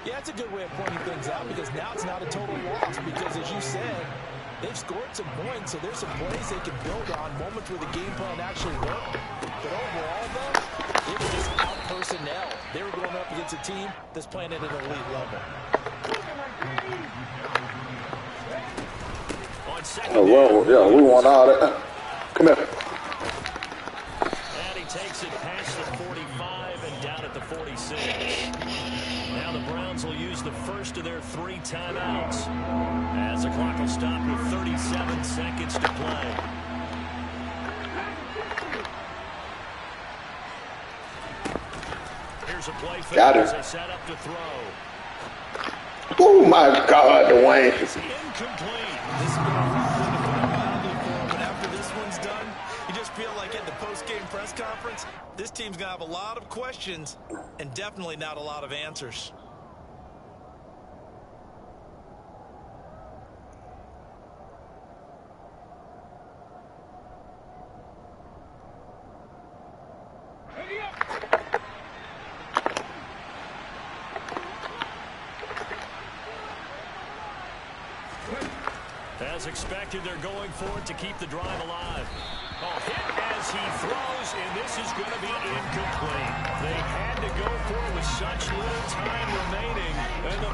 S4: Yeah, that's a good way of pointing things out because now it's not a total loss because, as you said, they've scored some points, so there's some plays they can build on, moments where the game plan actually worked. But overall, though, it was just out personnel. They were going up against a team that's playing at an elite level.
S5: Oh, well, yeah, we want all that. Come here.
S8: And he takes it past the 45 and down at the 46. Now the Browns will use the first of their 3 timeouts as the clock will stop with 37 seconds to play. Here's a play fake as they set up to throw.
S5: Oh, my God, Dwayne.
S8: It's incomplete.
S4: This is going to put it mildly for him, but after this one's done, you just feel like at the post-game press conference, this team's going to have a lot of questions and definitely not a lot of answers.
S8: As expected, they're going for it to keep the drive alive. Oh, hit as he throws, and this is going to be incomplete. They had to go for it with such little time remaining, and the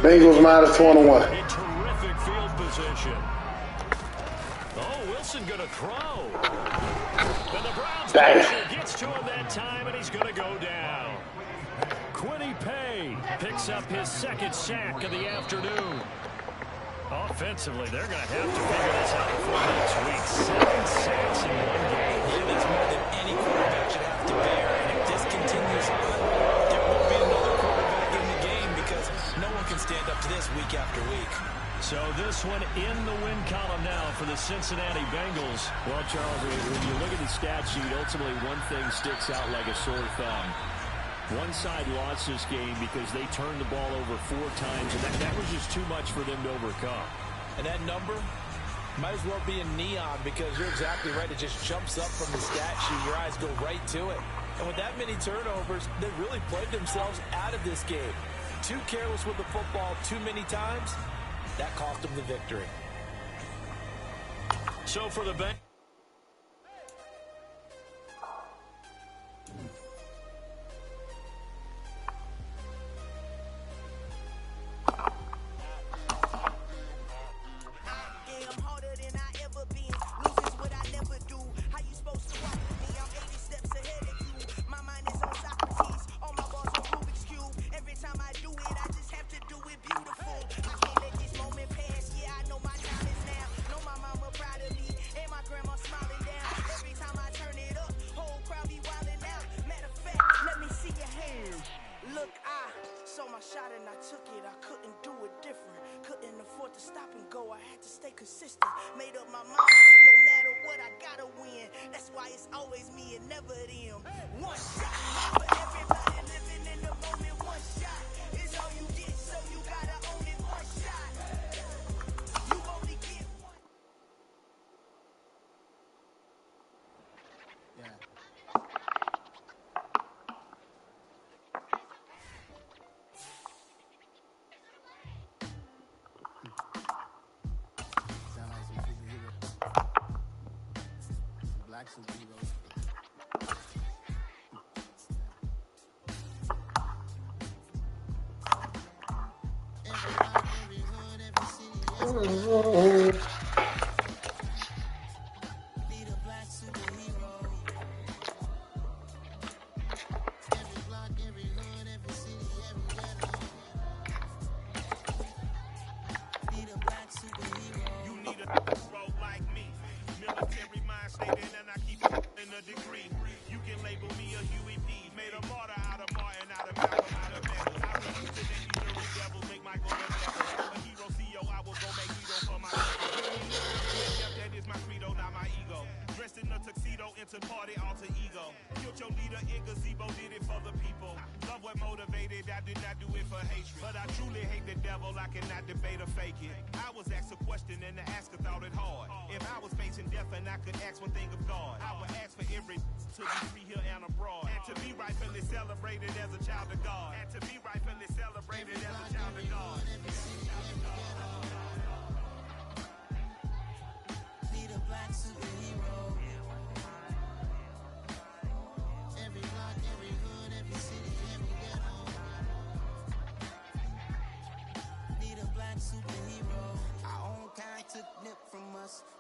S5: Bengals minus 21.
S8: In terrific field position. Oh, Wilson going to throw.
S3: pressure gets to him that time, and he's going to go down. Quiddy Pay picks up his second sack of the afternoon. Offensively, they're going to have to figure this out before next week. 7 sacks in one game.
S4: Yeah, that's more than any quarterback should have to bear. And if this continues on, there won't be another quarterback in the game because no one can stand up to this week after week.
S3: So this one in the win column now for the Cincinnati Bengals.
S8: Well, Charles, when you look at the stat sheet, ultimately one thing sticks out like a sore thumb. One side lost this game because they turned the ball over 4 times, and that was just too much for them to overcome.
S4: And that number might as well be in neon because you're exactly right. It just jumps up from the stat sheet. Your eyes go right to it. And with that many turnovers, they really played themselves out of this game. Too careless with the football too many times. That cost them the victory.
S3: So for the Bengals.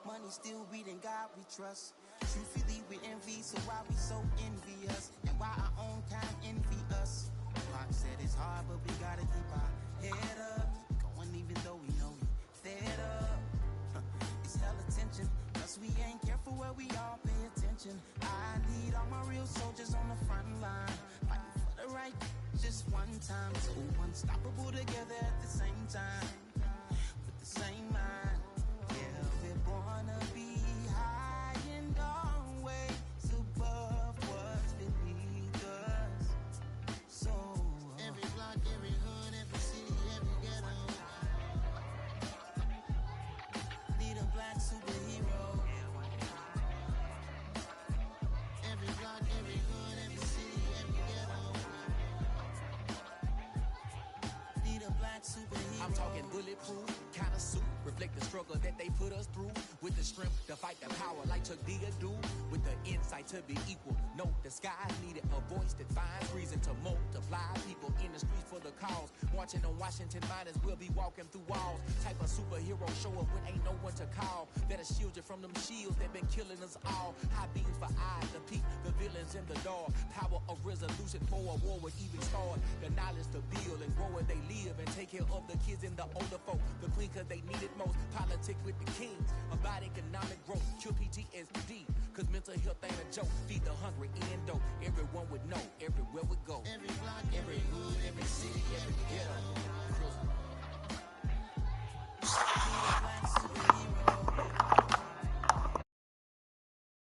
S1: Money still reading God we trust. Truthfully we envy, so why we so envious? And why our own kind envy us? Pac said it's hard, but we gotta keep our head up. Going even though we know we fed up. It's hell attention, cause we ain't careful where we all pay attention. I need all my real soldiers on the front line, fighting for the right just one time. So unstoppable together at the same time, with the same mind. Wanna be high and always above what's beneath us. So every block, every hood, every city, every ghetto need a black superhero. Every block, every hood, every city, every ghetto need a black superhero.
S9: I'm talking bulletproof kind of suit, reflect the struggle that they put us through. With the strength to fight the power like Chuck D do. With the insight to be equal. No, the sky needed a voice that finds reason to multiply people in the streets for the cause. Marching on Washington miners, we'll be walking through walls. Type of superhero show up when ain't no one to call. That'll shield you from them shields that been killing us all. High beams for eyes to peek the villains in the dark. Power of resolution for a war would even start. The knowledge to build and grow where they live and take care of the kids and the older folk. The queen cause they need it most. Politic with the kings. About economic growth. Cure PTSD. Cause mental health ain't a joke. Feed the hungry and dope. Everyone would know everywhere we go. Every block, every hood, every city, every ghetto.